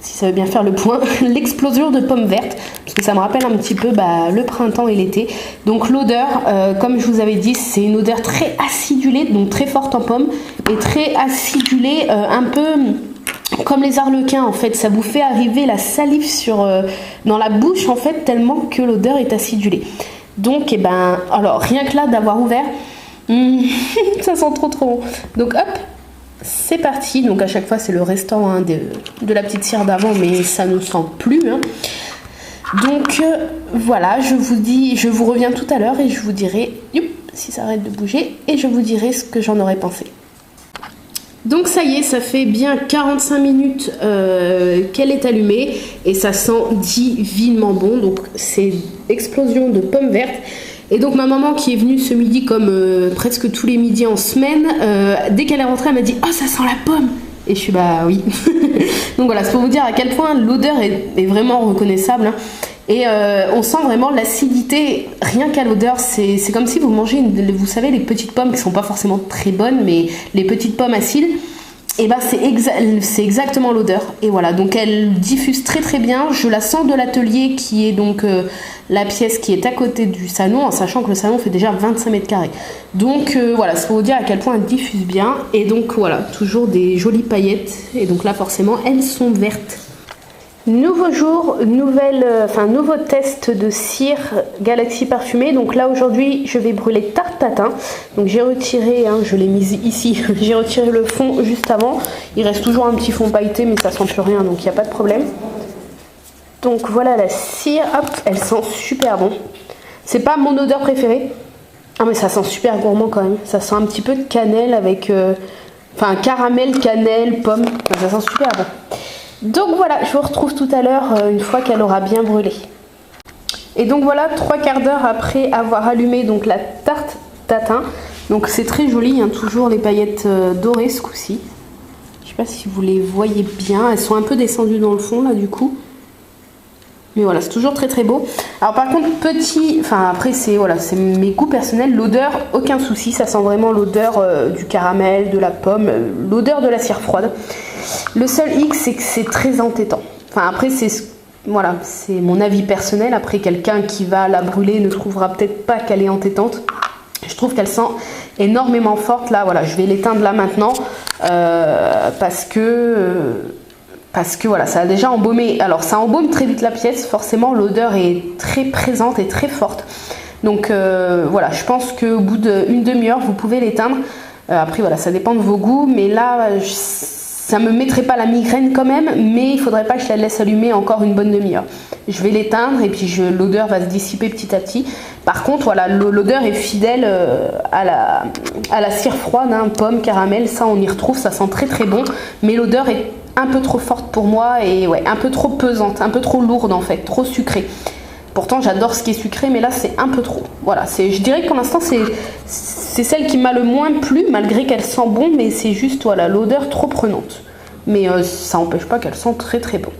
si ça veut bien faire le point, l'explosion de pommes vertes. Parce que ça me rappelle un petit peu le printemps et l'été. Donc l'odeur, comme je vous avais dit, c'est une odeur très acidulée, donc très forte en pommes. Et très acidulée, un peu comme les arlequins en fait. Ça vous fait arriver la salive dans la bouche en fait, tellement que l'odeur est acidulée. Donc, alors rien que là d'avoir ouvert, ça sent trop trop bon. Donc hop, c'est parti. Donc à chaque fois c'est le restant de la petite cire d'avant, mais ça ne sent plus. Donc voilà, je vous reviens tout à l'heure et je vous dirai, si ça arrête de bouger, et je vous dirai ce que j'en aurais pensé. Donc ça y est, ça fait bien 45 minutes qu'elle est allumée et ça sent divinement bon. Donc c'est explosion de pommes vertes. Et donc ma maman qui est venue ce midi comme presque tous les midis en semaine, dès qu'elle est rentrée elle m'a dit « Oh ça sent la pomme !» Et je suis oui. Donc voilà, c'est pour vous dire à quel point l'odeur est vraiment reconnaissable. Et on sent vraiment l'acidité rien qu'à l'odeur. C'est comme si vous mangez, vous savez, les petites pommes qui sont pas forcément très bonnes, mais les petites pommes acides. Et c'est exactement l'odeur. Et voilà, donc elle diffuse très très bien. Je la sens de l'atelier qui est donc la pièce qui est à côté du salon, en sachant que le salon fait déjà 25 mètres carrés. Donc voilà, c'est pour vous dire à quel point elle diffuse bien. Et donc voilà, toujours des jolies paillettes. Et donc là forcément, elles sont vertes. Nouveau jour, nouveau test de cire Galaxy parfumée. Donc là aujourd'hui je vais brûler tarte tatin. Donc j'ai retiré, je l'ai mise ici, j'ai retiré le fond juste avant. Il reste toujours un petit fond pailleté mais ça sent plus rien donc il n'y a pas de problème. Donc voilà la cire, hop, elle sent super bon. C'est pas mon odeur préférée. Ah mais ça sent super gourmand quand même. Ça sent un petit peu de cannelle avec, caramel, cannelle, pomme. Ça sent super bon. Donc voilà, je vous retrouve tout à l'heure une fois qu'elle aura bien brûlé. Et donc voilà, 3/4 d'heure après avoir allumé donc la tarte tatin. Donc c'est très joli, toujours les paillettes dorées ce coup-ci. Je sais pas si vous les voyez bien, elles sont un peu descendues dans le fond là du coup. Mais voilà, c'est toujours très très beau. Alors par contre, après c'est mes goûts personnels. L'odeur, aucun souci, ça sent vraiment l'odeur du caramel, de la pomme, l'odeur de la cire froide. Le seul hic, c'est que c'est très entêtant. Après, c'est mon avis personnel. Après, quelqu'un qui va la brûler ne trouvera peut-être pas qu'elle est entêtante. Je trouve qu'elle sent énormément forte. Là, voilà, je vais l'éteindre là maintenant parce que voilà, ça a déjà embaumé. Alors, ça embaume très vite la pièce. Forcément, l'odeur est très présente et très forte. Donc, voilà, je pense qu'au bout d'une demi-heure, vous pouvez l'éteindre. Après, voilà, ça dépend de vos goûts. Mais là, ça me mettrait pas la migraine quand même, mais il faudrait pas que je la laisse allumer encore une bonne demi-heure. Je vais l'éteindre et puis l'odeur va se dissiper petit à petit. Par contre, voilà, l'odeur est fidèle à la cire froide, pomme, caramel, ça on y retrouve, ça sent très très bon. Mais l'odeur est un peu trop forte pour moi et un peu trop pesante, un peu trop lourde en fait, trop sucrée. Pourtant j'adore ce qui est sucré, mais là c'est un peu trop. Voilà, je dirais que pour l'instant c'est celle qui m'a le moins plu, malgré qu'elle sent bon, mais c'est juste l'odeur trop prenante. Mais ça n'empêche pas qu'elle sent très très bon.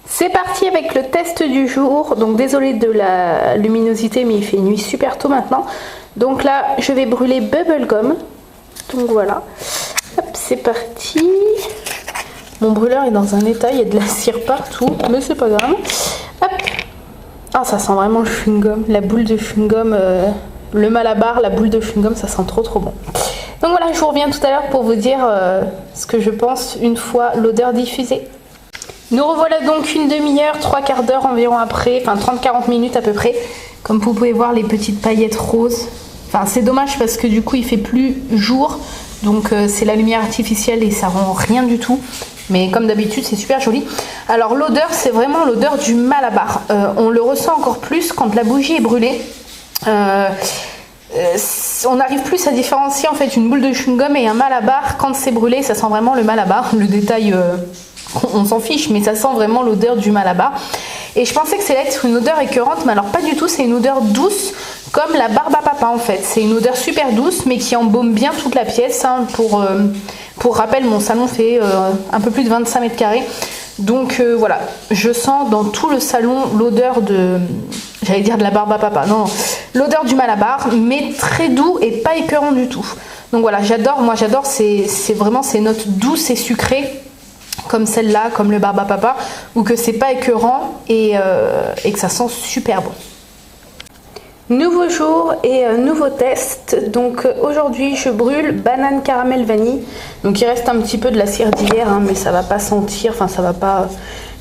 C'est parti avec le test du jour. Donc désolée de la luminosité, mais il fait nuit super tôt maintenant. Donc là je vais brûler Bubblegum. Donc voilà, hop, c'est parti. Mon brûleur est dans un état, il y a de la cire partout, mais c'est pas grave. Hop. Ah, ça sent vraiment le chewing-gum, la boule de chewing-gum, le Malabar, la boule de chewing-gum, ça sent trop trop bon. Donc voilà, je vous reviens tout à l'heure pour vous dire ce que je pense une fois l'odeur diffusée. Nous revoilà donc une demi-heure, 3/4 d'heure environ après, enfin 30-40 minutes à peu près. Comme vous pouvez voir, les petites paillettes roses. Enfin, c'est dommage parce que du coup, il fait plus jour. Donc, c'est la lumière artificielle et ça rend rien du tout. Mais comme d'habitude, c'est super joli. Alors, l'odeur, c'est vraiment l'odeur du Malabar. On le ressent encore plus quand la bougie est brûlée. On arrive plus à différencier en fait une boule de chewing-gum et un Malabar. Quand c'est brûlé, ça sent vraiment le Malabar. Le détail, on s'en fiche, mais ça sent vraiment l'odeur du Malabar. Et je pensais que c'est être une odeur écœurante, mais alors pas du tout. C'est une odeur douce, comme la barbe à papa en fait. C'est une odeur super douce, mais qui embaume bien toute la pièce. Hein. Pour rappel, mon salon fait un peu plus de 25 mètres carrés. Donc voilà, je sens dans tout le salon l'odeur de... J'allais dire de la barbe à papa, non. L'odeur du Malabar, mais très doux et pas écœurant du tout. Donc voilà, j'adore, moi j'adore, c'est vraiment ces notes douces et sucrées, comme celle-là, comme le barbe à papa, ou que c'est pas écœurant et que ça sent super bon. Nouveau jour et nouveau test. Donc aujourd'hui je brûle banane caramel vanille. Donc il reste un petit peu de la cire d'hier, hein, mais ça va pas sentir, enfin ça va pas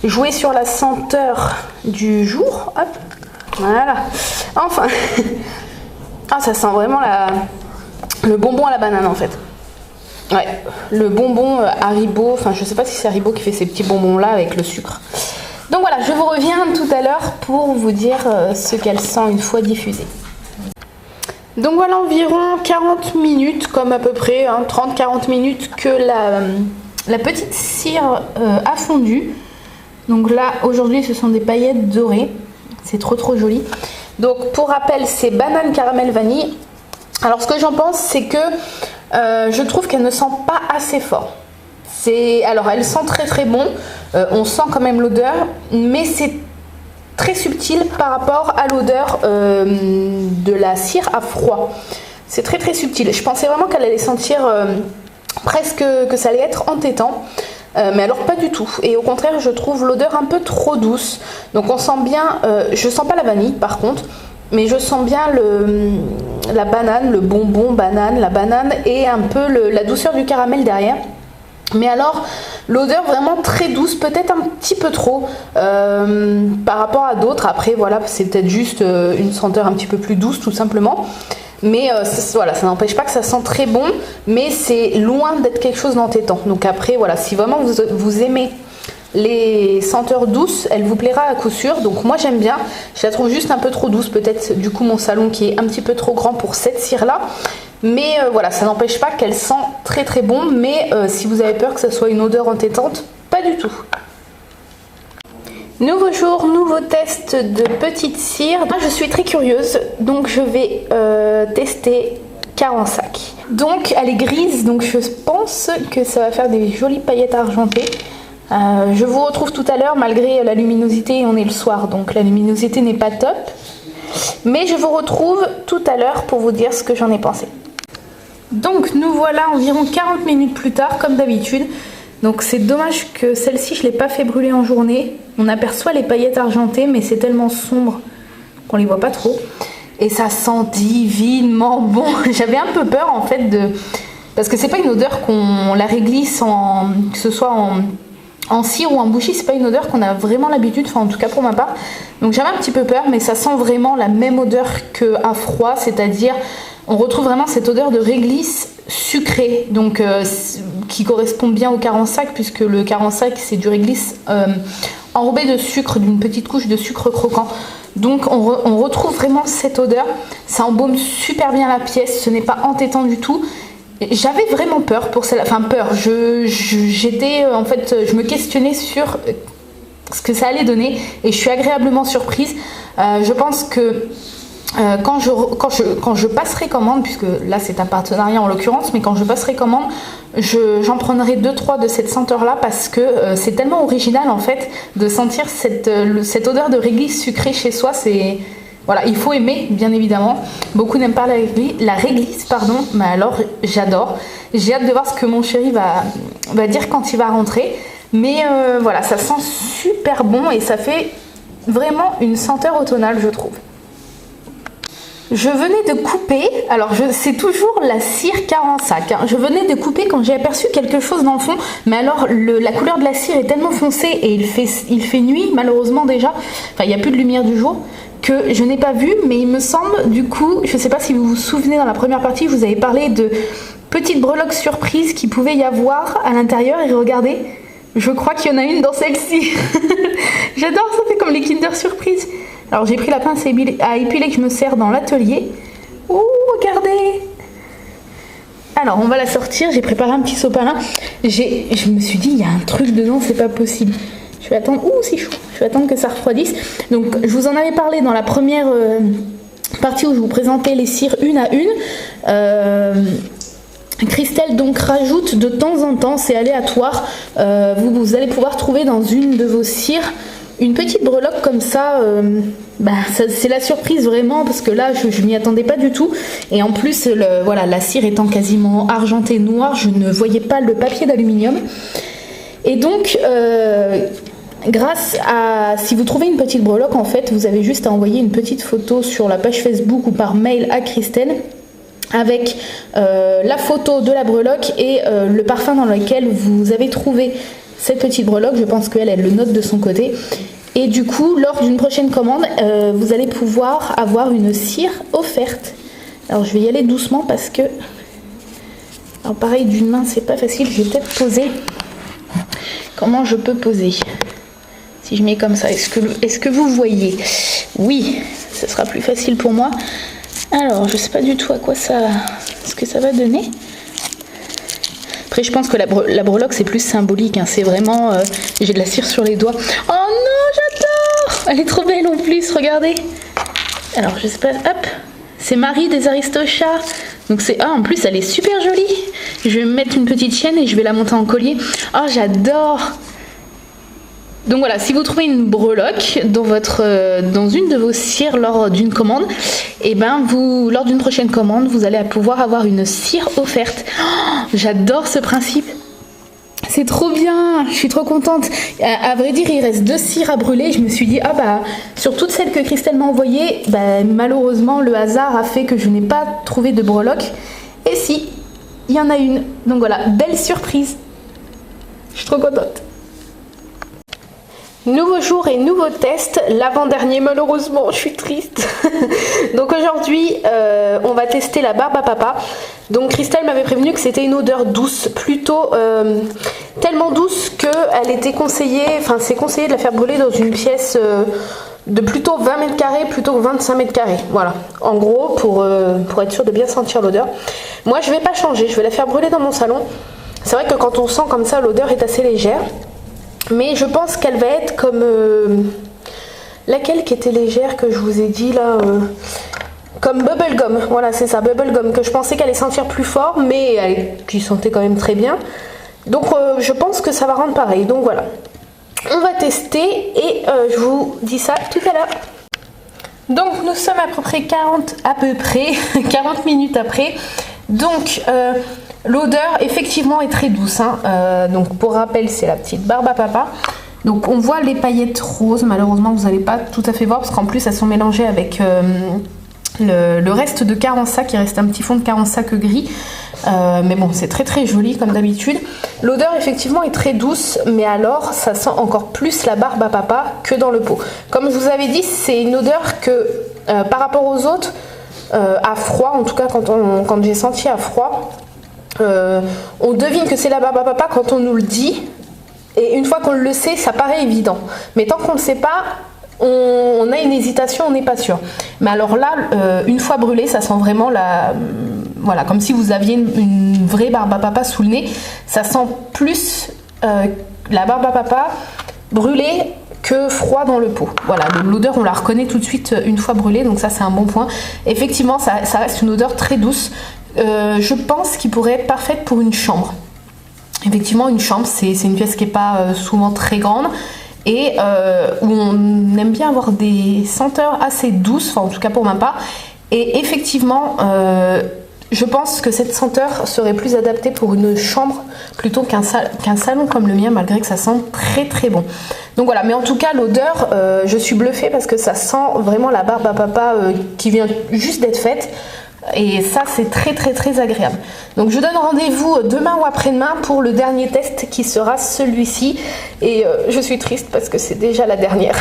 jouer sur la senteur du jour. Hop, voilà. Enfin, ah ça sent vraiment le bonbon à la banane en fait. Ouais, le bonbon Haribo, enfin je sais pas si c'est Haribo qui fait ces petits bonbons là avec le sucre. Donc voilà, je vous reviens tout à l'heure pour vous dire ce qu'elle sent une fois diffusée. Donc voilà environ 40 minutes, comme à peu près, hein, 30-40 minutes que la petite cire a fondu. Donc là, aujourd'hui, ce sont des paillettes dorées. C'est trop joli. Donc pour rappel, c'est banane caramel vanille. Alors ce que j'en pense, c'est que je trouve qu'elle ne sent pas assez fort. Alors elle sent très bon, on sent quand même l'odeur, mais c'est très subtil par rapport à l'odeur de la cire à froid. C'est très subtil. Je pensais vraiment qu'elle allait sentir presque que ça allait être entêtant, mais alors pas du tout. Et au contraire, je trouve l'odeur un peu trop douce. Donc on sent bien, je sens pas la vanille par contre, mais je sens bien la banane, le bonbon banane, la banane et un peu la douceur du caramel derrière. Mais alors, l'odeur vraiment très douce, peut-être un petit peu trop par rapport à d'autres. Après, voilà, c'est peut-être juste une senteur un petit peu plus douce, tout simplement. Mais voilà, ça n'empêche pas que ça sent très bon, mais c'est loin d'être quelque chose d'entêtant. Donc après, voilà, si vraiment vous aimez les senteurs douces, elle vous plaira à coup sûr. Donc moi j'aime bien, je la trouve juste un peu trop douce. Peut-être du coup mon salon qui est un petit peu trop grand pour cette cire-là. Mais voilà, ça n'empêche pas qu'elle sent très bon. Mais si vous avez peur que ça soit une odeur entêtante, pas du tout. Nouveau jour, nouveau test de petite cire. Moi je suis très curieuse, donc je vais tester Carensac. Donc elle est grise, donc je pense que ça va faire des jolies paillettes argentées. Je vous retrouve tout à l'heure malgré la luminosité, on est le soir donc la luminosité n'est pas top. Mais je vous retrouve tout à l'heure pour vous dire ce que j'en ai pensé. Donc nous voilà environ 40 minutes plus tard comme d'habitude. Donc c'est dommage que celle-ci je ne l'ai pas fait brûler en journée. On aperçoit les paillettes argentées mais c'est tellement sombre qu'on les voit pas trop. Et ça sent divinement bon. J'avais un peu peur en fait parce que c'est pas une odeur qu'on la réglisse que ce soit en cire ou en bougie, c'est pas une odeur qu'on a vraiment l'habitude, enfin en tout cas pour ma part. Donc j'avais un petit peu peur, mais ça sent vraiment la même odeur qu'à froid, c'est-à-dire on retrouve vraiment cette odeur de réglisse sucrée, donc qui correspond bien au Carensac, puisque le Carensac c'est du réglisse enrobé de sucre, d'une petite couche de sucre croquant. Donc on retrouve vraiment cette odeur, ça embaume super bien la pièce, ce n'est pas entêtant du tout. J'avais vraiment peur pour celle-là, enfin peur, j'étais en fait, je me questionnais sur ce que ça allait donner et je suis agréablement surprise. Je pense que quand je passerai commande, puisque là c'est un partenariat en l'occurrence, mais quand je passerai commande, j'en prendrai 2-3 de cette senteur là parce que c'est tellement original en fait de sentir cette odeur de réglisse sucrée chez soi. C'est... Voilà, il faut aimer, bien évidemment. Beaucoup n'aiment pas la réglisse, pardon, mais alors j'adore. J'ai hâte de voir ce que mon chéri va dire quand il va rentrer. Mais voilà, ça sent super bon et ça fait vraiment une senteur automnale, je trouve. Je venais de couper, alors c'est toujours la cire Carensac, hein. Je venais de couper quand j'ai aperçu quelque chose dans le fond, mais alors la couleur de la cire est tellement foncée et il fait nuit malheureusement déjà, enfin il n'y a plus de lumière du jour, que je n'ai pas vu, mais il me semble du coup, je ne sais pas si vous vous souvenez dans la première partie, je vous avais parlé de petites breloques surprises qu'il pouvait y avoir à l'intérieur et regardez, je crois qu'il y en a une dans celle-ci. J'adore, ça fait comme les Kinder Surprise. Alors j'ai pris la pince à épiler que je me sers dans l'atelier. Ouh, regardez! Alors on va la sortir, j'ai préparé un petit sopalin. Je me suis dit, il y a un truc dedans, c'est pas possible. Je vais attendre, ouh c'est chaud, je vais attendre que ça refroidisse. Donc je vous en avais parlé dans la première partie où je vous présentais les cires une à une. Christelle donc rajoute de temps en temps, c'est aléatoire, vous allez pouvoir trouver dans une de vos cires une petite breloque comme ça, c'est la surprise vraiment parce que là je m'y attendais pas du tout et en plus voilà, la cire étant quasiment argentée noire, je ne voyais pas le papier d'aluminium et donc grâce à, si vous trouvez une petite breloque en fait vous avez juste à envoyer une petite photo sur la page Facebook ou par mail à Christelle avec la photo de la breloque et le parfum dans lequel vous avez trouvé cette petite breloque. Je pense qu'elle le note de son côté et du coup lors d'une prochaine commande vous allez pouvoir avoir une cire offerte. Alors je vais y aller doucement parce que alors pareil d'une main c'est pas facile, je vais peut-être poser. Comment je peux poser si je mets comme ça? Est-ce que vous voyez? Oui, ce sera plus facile pour moi. Alors, je sais pas du tout à quoi ce que ça va donner. Après, je pense que la breloque, c'est plus symbolique. Hein. C'est vraiment... j'ai de la cire sur les doigts. Oh non, j'adore! Elle est trop belle en plus, regardez. Alors, je sais pas... Hop! C'est Marie des Aristochats. Donc, c'est... Ah, en plus, elle est super jolie. Je vais me mettre une petite chaîne et je vais la monter en collier. Oh, j'adore! Donc voilà, si vous trouvez une breloque dans une de vos cires lors d'une commande, et lors d'une prochaine commande, vous allez pouvoir avoir une cire offerte. Oh, j'adore ce principe. C'est trop bien, je suis trop contente. À vrai dire, il reste 2 cires à brûler. Je me suis dit, sur toutes celles que Christelle m'a envoyées, malheureusement, le hasard a fait que je n'ai pas trouvé de breloque. Et si, il y en a une. Donc voilà, belle surprise. Je suis trop contente. Nouveau jour et nouveau test, l'avant-dernier malheureusement, je suis triste. Donc aujourd'hui, on va tester la barbe à papa. Donc Christelle m'avait prévenu que c'était une odeur douce, plutôt tellement douce qu'elle était conseillée, c'est conseillé de la faire brûler dans une pièce de plutôt 20 mètres carrés plutôt que 25 mètres carrés. Voilà, en gros, pour être sûr de bien sentir l'odeur. Moi, je vais pas changer, je vais la faire brûler dans mon salon. C'est vrai que quand on sent comme ça, l'odeur est assez légère. Mais je pense qu'elle va être comme laquelle qui était légère que je vous ai dit là, comme Bubblegum. Voilà, c'est ça, Bubblegum, que je pensais qu'elle allait sentir plus fort, mais qui sentait quand même très bien. Donc je pense que ça va rendre pareil. Donc voilà, on va tester et je vous dis ça tout à l'heure. Donc nous sommes à peu près 40 minutes après. Donc l'odeur effectivement est très douce. Donc pour rappel, c'est la petite barbe à papa. Donc on voit les paillettes roses. Malheureusement, vous n'allez pas tout à fait voir parce qu'en plus elles sont mélangées avec le reste de Carensac. Il reste un petit fond de Carensac gris. Mais bon, c'est très très joli comme d'habitude. L'odeur effectivement est très douce, mais alors ça sent encore plus la barbe à papa que dans le pot. Comme je vous avais dit, c'est une odeur que par rapport aux autres, à froid, en tout cas quand j'ai senti à froid, on devine que c'est la barbe à papa quand on nous le dit, et une fois qu'on le sait, ça paraît évident. Mais tant qu'on ne le sait pas, on a une hésitation, on n'est pas sûr. Mais alors là, une fois brûlé, ça sent vraiment voilà, comme si vous aviez une vraie barbe à papa sous le nez. Ça sent plus la barbe à papa brûlée que froid dans le pot. Voilà, l'odeur on la reconnaît tout de suite une fois brûlée, donc ça c'est un bon point. Effectivement, ça reste une odeur très douce. Je pense qu'il pourrait être parfaite pour une chambre. Effectivement, une chambre, c'est une pièce qui n'est pas souvent très grande et où on aime bien avoir des senteurs assez douces, enfin en tout cas pour ma part. Et effectivement, je pense que cette senteur serait plus adaptée pour une chambre plutôt qu'un salon comme le mien, malgré que ça sent très très bon. Donc voilà, mais en tout cas l'odeur, je suis bluffée parce que ça sent vraiment la barbe à papa qui vient juste d'être faite. Et ça c'est très très très agréable. Donc je donne rendez-vous demain ou après-demain pour le dernier test qui sera celui-ci. Et je suis triste parce que c'est déjà la dernière.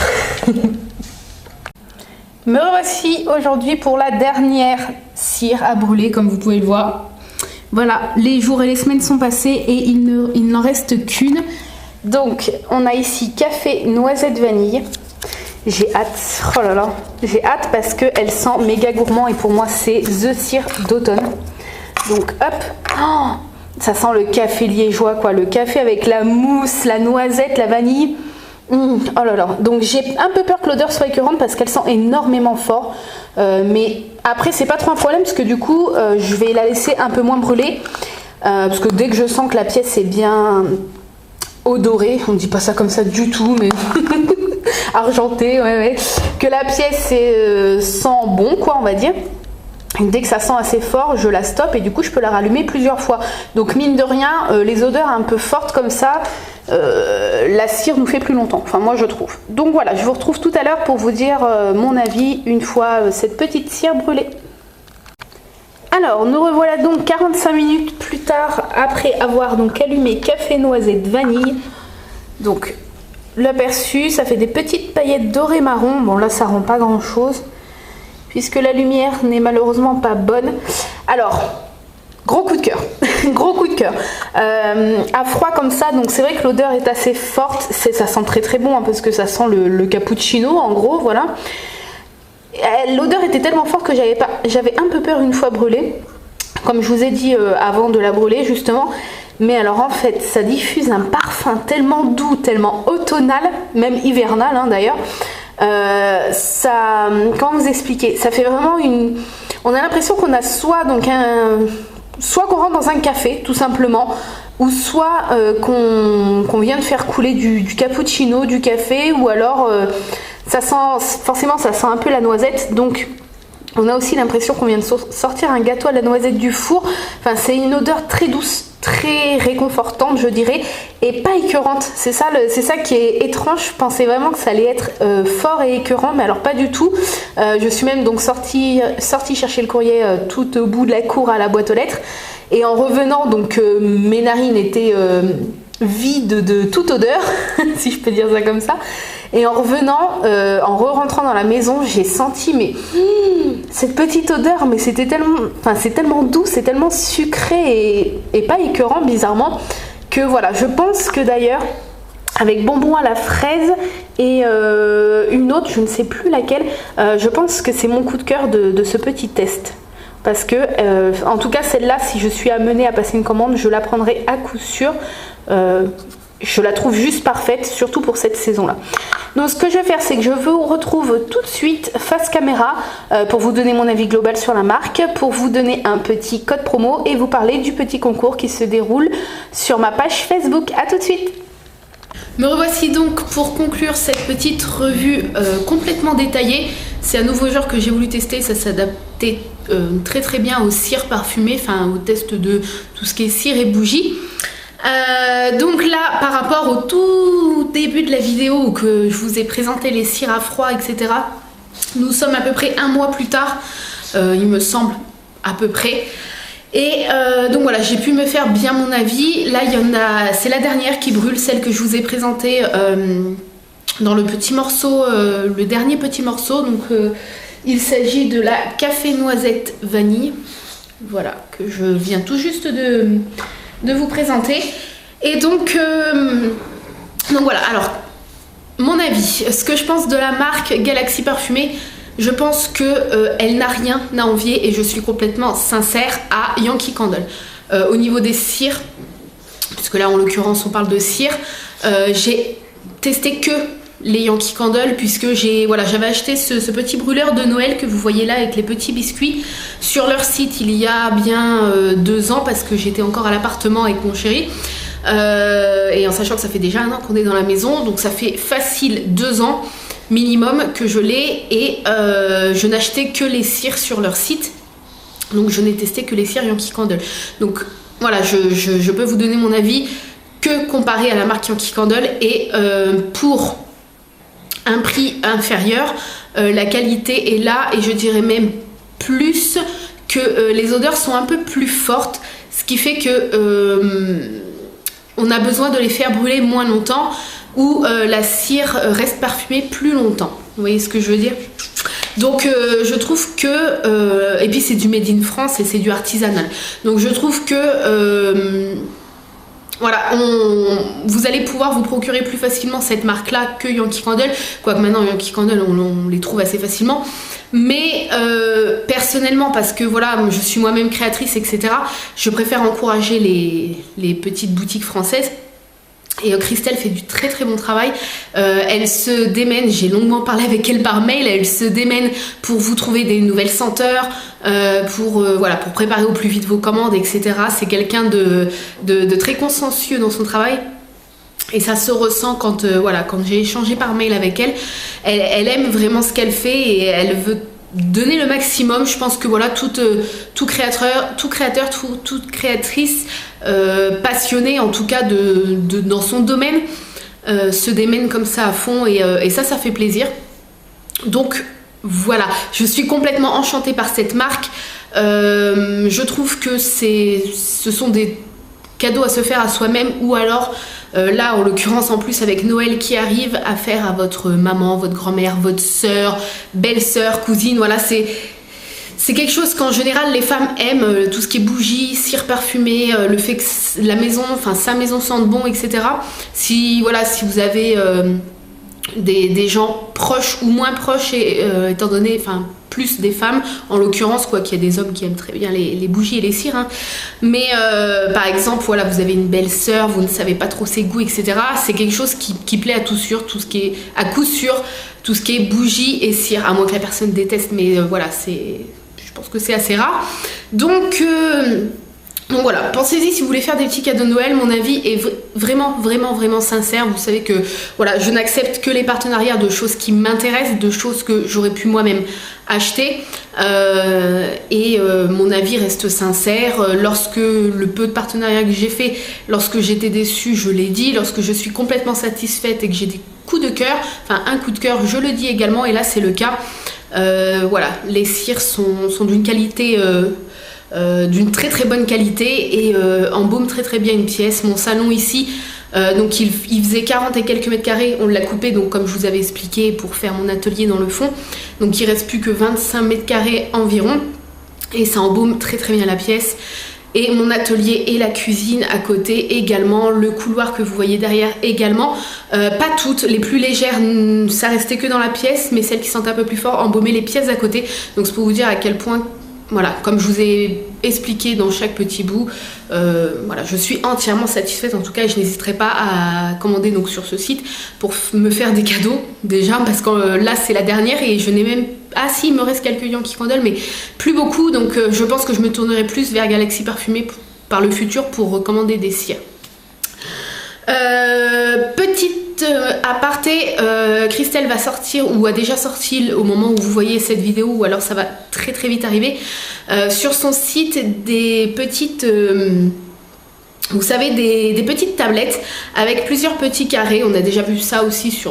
Me revoici aujourd'hui pour la dernière cire à brûler, comme vous pouvez le voir. Voilà, les jours et les semaines sont passés et il n'en reste qu'une. Donc, on a ici café noisette vanille. J'ai hâte, oh là là, j'ai hâte parce qu'elle sent méga gourmand et pour moi c'est The Cire d'automne. Donc hop, oh, ça sent le café liégeois quoi, le café avec la mousse, la noisette, la vanille. Oh là là, donc j'ai un peu peur que l'odeur soit écœurante parce qu'elle sent énormément fort, mais après c'est pas trop un problème parce que du coup je vais la laisser un peu moins brûler, parce que dès que je sens que la pièce est bien odorée, on dit pas ça comme ça du tout mais argentée, ouais, que la pièce sent bon quoi on va dire. Dès que ça sent assez fort, je la stoppe et du coup je peux la rallumer plusieurs fois. Donc mine de rien, les odeurs un peu fortes comme ça, la cire nous fait plus longtemps, enfin moi je trouve. Donc voilà, je vous retrouve tout à l'heure pour vous dire mon avis une fois cette petite cire brûlée. Alors nous revoilà donc 45 minutes plus tard après avoir donc allumé café noisette vanille. Donc l'aperçu, ça fait des petites paillettes dorées marron. Bon là ça rend pas grand chose puisque la lumière n'est malheureusement pas bonne. Alors, gros coup de cœur, gros coup de cœur. À froid comme ça, donc c'est vrai que l'odeur est assez forte, ça sent très très bon hein, parce que ça sent le cappuccino en gros, voilà. L'odeur était tellement forte que j'avais un peu peur une fois brûlée, comme je vous ai dit avant de la brûler justement. Mais alors en fait, ça diffuse un parfum tellement doux, tellement automnal, même hivernal hein, d'ailleurs. Comment vous expliquer, ça fait vraiment on a l'impression qu'on a soit qu'on rentre dans un café tout simplement, ou soit qu'on vient de faire couler du cappuccino, du café, ou alors ça sent un peu la noisette. Donc on a aussi l'impression qu'on vient de sortir un gâteau à la noisette du four. Enfin c'est une odeur très douce, très réconfortante je dirais, et pas écœurante. C'est ça qui est étrange. Je pensais vraiment que ça allait être fort et écœurant, mais alors pas du tout. Je suis même donc sortie chercher le courrier tout au bout de la cour à la boîte aux lettres, et en revenant donc mes narines étaient vides de toute odeur si je peux dire ça comme ça. Et en revenant, en re-rentrant dans la maison, j'ai senti cette petite odeur, mais c'est tellement doux, c'est tellement sucré et pas écœurant bizarrement, que voilà, je pense que d'ailleurs avec bonbons à la fraise et une autre, je ne sais plus laquelle, je pense que c'est mon coup de cœur de ce petit test. Parce que, en tout cas celle-là, si je suis amenée à passer une commande, je la prendrai à coup sûr. Je la trouve juste parfaite, surtout pour cette saison-là. Donc ce que je vais faire, c'est que je vous retrouve tout de suite face caméra pour vous donner mon avis global sur la marque, pour vous donner un petit code promo et vous parler du petit concours qui se déroule sur ma page Facebook. A tout de suite. Me revoici donc pour conclure cette petite revue complètement détaillée. C'est un nouveau genre que j'ai voulu tester, ça s'adaptait très très bien aux cires parfumées, enfin au test de tout ce qui est cire et bougie. Donc là, par rapport au tout début de la vidéo où que je vous ai présenté les cires à froid, etc., nous sommes à peu près un mois plus tard, il me semble, à peu près. Et donc voilà, j'ai pu me faire bien mon avis. Là, c'est la dernière qui brûle, celle que je vous ai présentée dans le petit morceau, le dernier petit morceau. Donc il s'agit de la café noisette vanille, voilà, que je viens tout juste de vous présenter. Et donc voilà, alors mon avis, ce que je pense de la marque Galaxy Parfumée, je pense que elle n'a rien à envier, et je suis complètement sincère, à Yankee Candle. Au niveau des cires, puisque là en l'occurrence on parle de cire, j'ai testé que les Yankee Candle, puisque j'avais acheté ce petit brûleur de Noël que vous voyez là avec les petits biscuits sur leur site il y a bien 2 ans, parce que j'étais encore à l'appartement avec mon chéri, et en sachant que ça fait déjà 1 an qu'on est dans la maison, donc ça fait facile 2 ans minimum que je l'ai, et je n'achetais que les cires sur leur site. Donc je n'ai testé que les cires Yankee Candle. Donc voilà, je peux vous donner mon avis que comparé à la marque Yankee Candle, et pour un prix inférieur, la qualité est là, et je dirais même plus que les odeurs sont un peu plus fortes, ce qui fait que on a besoin de les faire brûler moins longtemps, ou la cire reste parfumée plus longtemps. Vous voyez ce que je veux dire? Donc je trouve que, et puis c'est du made in France et c'est du artisanal, donc je trouve que voilà, vous allez pouvoir vous procurer plus facilement cette marque là que Yankee Candle, quoique maintenant Yankee Candle on les trouve assez facilement, mais personnellement, parce que voilà, je suis moi-même créatrice, etc., je préfère encourager les petites boutiques françaises. Et Christelle fait du très très bon travail. Elle se démène, j'ai longuement parlé avec elle par mail, elle se démène pour vous trouver des nouvelles senteurs, pour préparer au plus vite vos commandes, etc. C'est quelqu'un de très consciencieux dans son travail. Et ça se ressent quand j'ai échangé par mail avec elle. Elle aime vraiment ce qu'elle fait et elle veut donner le maximum. Je pense que voilà, tout créateur, toute créatrice passionnée en tout cas dans son domaine se démène comme ça à fond, et ça fait plaisir. Donc voilà, je suis complètement enchantée par cette marque. Je trouve que ce sont des cadeaux à se faire à soi-même, ou alors là en l'occurrence en plus avec Noël qui arrive, à faire à votre maman, votre grand-mère, votre soeur, belle-sœur, cousine. Voilà, c'est quelque chose qu'en général les femmes aiment, tout ce qui est bougies, cire parfumée, le fait que la maison, enfin sa maison sente bon, etc. Si vous avez des gens proches ou moins proches, étant donné, plus des femmes en l'occurrence, quoi qu'il y a des hommes qui aiment très bien les bougies et les cires, hein. Mais par exemple, voilà, vous avez une belle sœur, vous ne savez pas trop ses goûts, etc. C'est quelque chose qui plaît à coup sûr, tout ce qui est à coup sûr, tout ce qui est bougie et cire, à moins que la personne déteste, mais je pense que c'est assez rare. Donc voilà, pensez-y si vous voulez faire des petits cadeaux de Noël. Mon avis est vraiment, vraiment, vraiment sincère. Vous savez que voilà, je n'accepte que les partenariats de choses qui m'intéressent, de choses que j'aurais pu moi-même acheter. Mon avis reste sincère. Lorsque le peu de partenariats que j'ai fait, lorsque j'étais déçue, je l'ai dit. Lorsque je suis complètement satisfaite et que j'ai des coups de cœur, un coup de cœur, je le dis également. Et là, c'est le cas. Voilà, les cires sont d'une qualité... d'une très très bonne qualité, et embaume très très bien une pièce. Mon salon ici, donc il faisait 40 et quelques mètres carrés, on l'a coupé donc comme je vous avais expliqué pour faire mon atelier dans le fond, donc il reste plus que 25 mètres carrés environ, et ça embaume très très bien la pièce. Et mon atelier et la cuisine à côté également, le couloir que vous voyez derrière également, pas toutes, les plus légères ça restait que dans la pièce, mais celles qui sentent un peu plus fort embaumaient les pièces à côté. Donc c'est pour vous dire à quel point, voilà, comme je vous ai expliqué dans chaque petit bout, voilà, je suis entièrement satisfaite en tout cas, et je n'hésiterai pas à commander donc sur ce site pour me faire des cadeaux déjà, parce que là c'est la dernière et je n'ai même... Ah si, il me reste quelques Yankee Candle, mais plus beaucoup, donc je pense que je me tournerai plus vers Galaxy Parfumé par le futur pour recommander des cires. Petite aparté, Christelle va sortir, ou a déjà sorti au moment où vous voyez cette vidéo, ou alors ça va très très vite arriver, sur son site des petites... vous savez, des petites tablettes avec plusieurs petits carrés. On a déjà vu ça aussi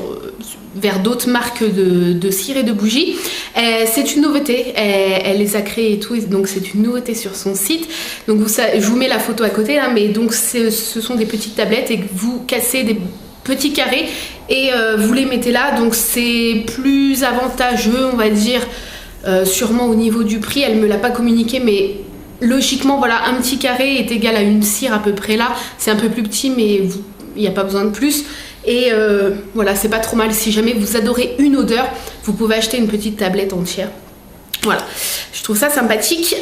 vers d'autres marques de cire et de bougies. C'est une nouveauté, elle les a créées et tout, donc c'est une nouveauté sur son site. Donc je vous mets la photo à côté là, mais donc ce sont des petites tablettes et vous cassez des petits carrés et vous les mettez là. Donc c'est plus avantageux, on va dire, sûrement au niveau du prix. Elle me l'a pas communiqué, mais logiquement, voilà, un petit carré est égal à une cire à peu près là. C'est un peu plus petit, mais il n'y a pas besoin de plus. Et voilà, c'est pas trop mal. Si jamais vous adorez une odeur, vous pouvez acheter une petite tablette entière. Voilà, je trouve ça sympathique.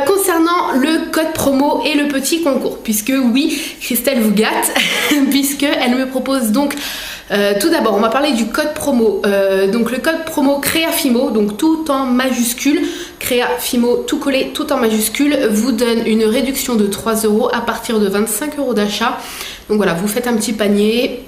Concernant le code promo et le petit concours, puisque oui, Christelle vous gâte, puisqu'elle me propose donc... tout d'abord, on va parler du code promo. Donc le code promo Créafimo, donc tout en majuscule, Créafimo tout collé, tout en majuscule, vous donne une réduction de 3 € à partir de 25 € d'achat. Donc voilà, vous faites un petit panier,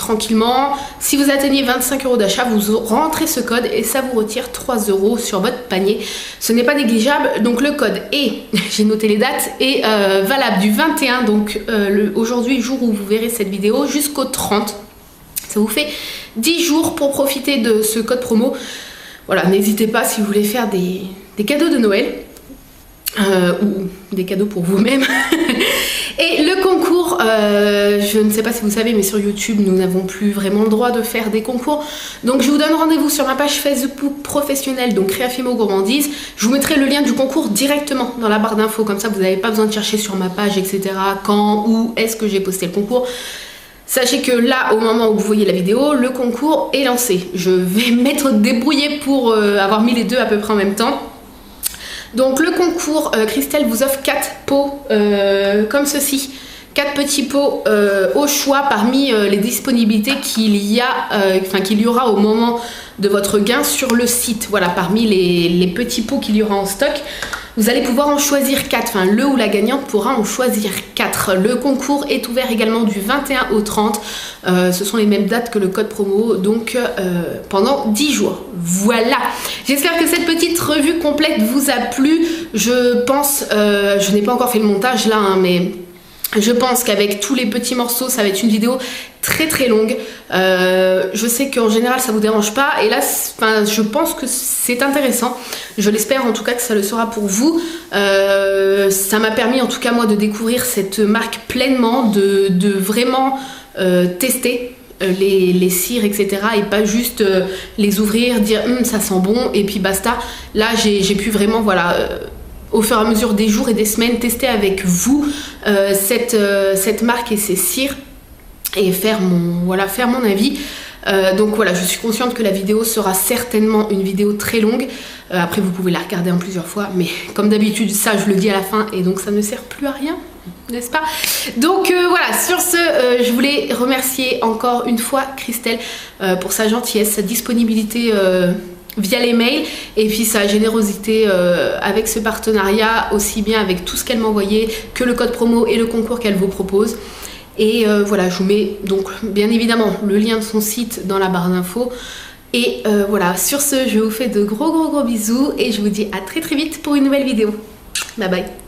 tranquillement. Si vous atteignez 25 € d'achat, vous rentrez ce code et ça vous retire 3 € sur votre panier. Ce n'est pas négligeable. Donc le code est, j'ai noté les dates, est valable du 21, donc aujourd'hui, jour où vous verrez cette vidéo, jusqu'au 30. Ça vous fait 10 jours pour profiter de ce code promo. Voilà, n'hésitez pas si vous voulez faire des cadeaux de Noël. Ou des cadeaux pour vous-même. Et le concours, je ne sais pas si vous savez, mais sur YouTube, nous n'avons plus vraiment le droit de faire des concours. Donc je vous donne rendez-vous sur ma page Facebook professionnelle, donc Créafimo Gourmandise. Je vous mettrai le lien du concours directement dans la barre d'infos, comme ça vous n'avez pas besoin de chercher sur ma page, etc. Quand, où est-ce que j'ai posté le concours. Sachez que là, au moment où vous voyez la vidéo, le concours est lancé. Je vais m'être débrouillée pour avoir mis les deux à peu près en même temps. Donc le concours, Christelle vous offre 4 pots comme ceci. 4 petits pots au choix parmi les disponibilités qu'il y aura au moment de votre gain sur le site. Voilà, parmi les petits pots qu'il y aura en stock. Vous allez pouvoir en choisir 4, enfin le ou la gagnante pourra en choisir 4. Le concours est ouvert également du 21 au 30. Ce sont les mêmes dates que le code promo, donc pendant 10 jours. Voilà, j'espère que cette petite revue complète vous a plu. Je pense, je n'ai pas encore fait le montage là, hein, mais je pense qu'avec tous les petits morceaux, ça va être une vidéo très très longue. Je sais qu'en général ça vous dérange pas, et là je pense que c'est intéressant. Je l'espère en tout cas que ça le sera pour vous. Ça m'a permis en tout cas moi de découvrir cette marque pleinement, de vraiment tester les cires, etc. et pas juste les ouvrir, dire ça sent bon et puis basta. Là j'ai pu vraiment voilà au fur et à mesure des jours et des semaines tester avec vous cette marque et ses cires et faire mon avis. Donc voilà, je suis consciente que la vidéo sera certainement une vidéo très longue. Après vous pouvez la regarder en plusieurs fois, mais comme d'habitude ça je le dis à la fin et donc ça ne sert plus à rien, n'est-ce pas? Donc voilà, sur ce je voulais remercier encore une fois Christelle pour sa gentillesse, sa disponibilité via les mails et puis sa générosité avec ce partenariat, aussi bien avec tout ce qu'elle m'a envoyé que le code promo et le concours qu'elle vous propose. Et voilà, je vous mets donc bien évidemment le lien de son site dans la barre d'infos. Et voilà, sur ce, je vous fais de gros bisous et je vous dis à très vite pour une nouvelle vidéo. Bye bye.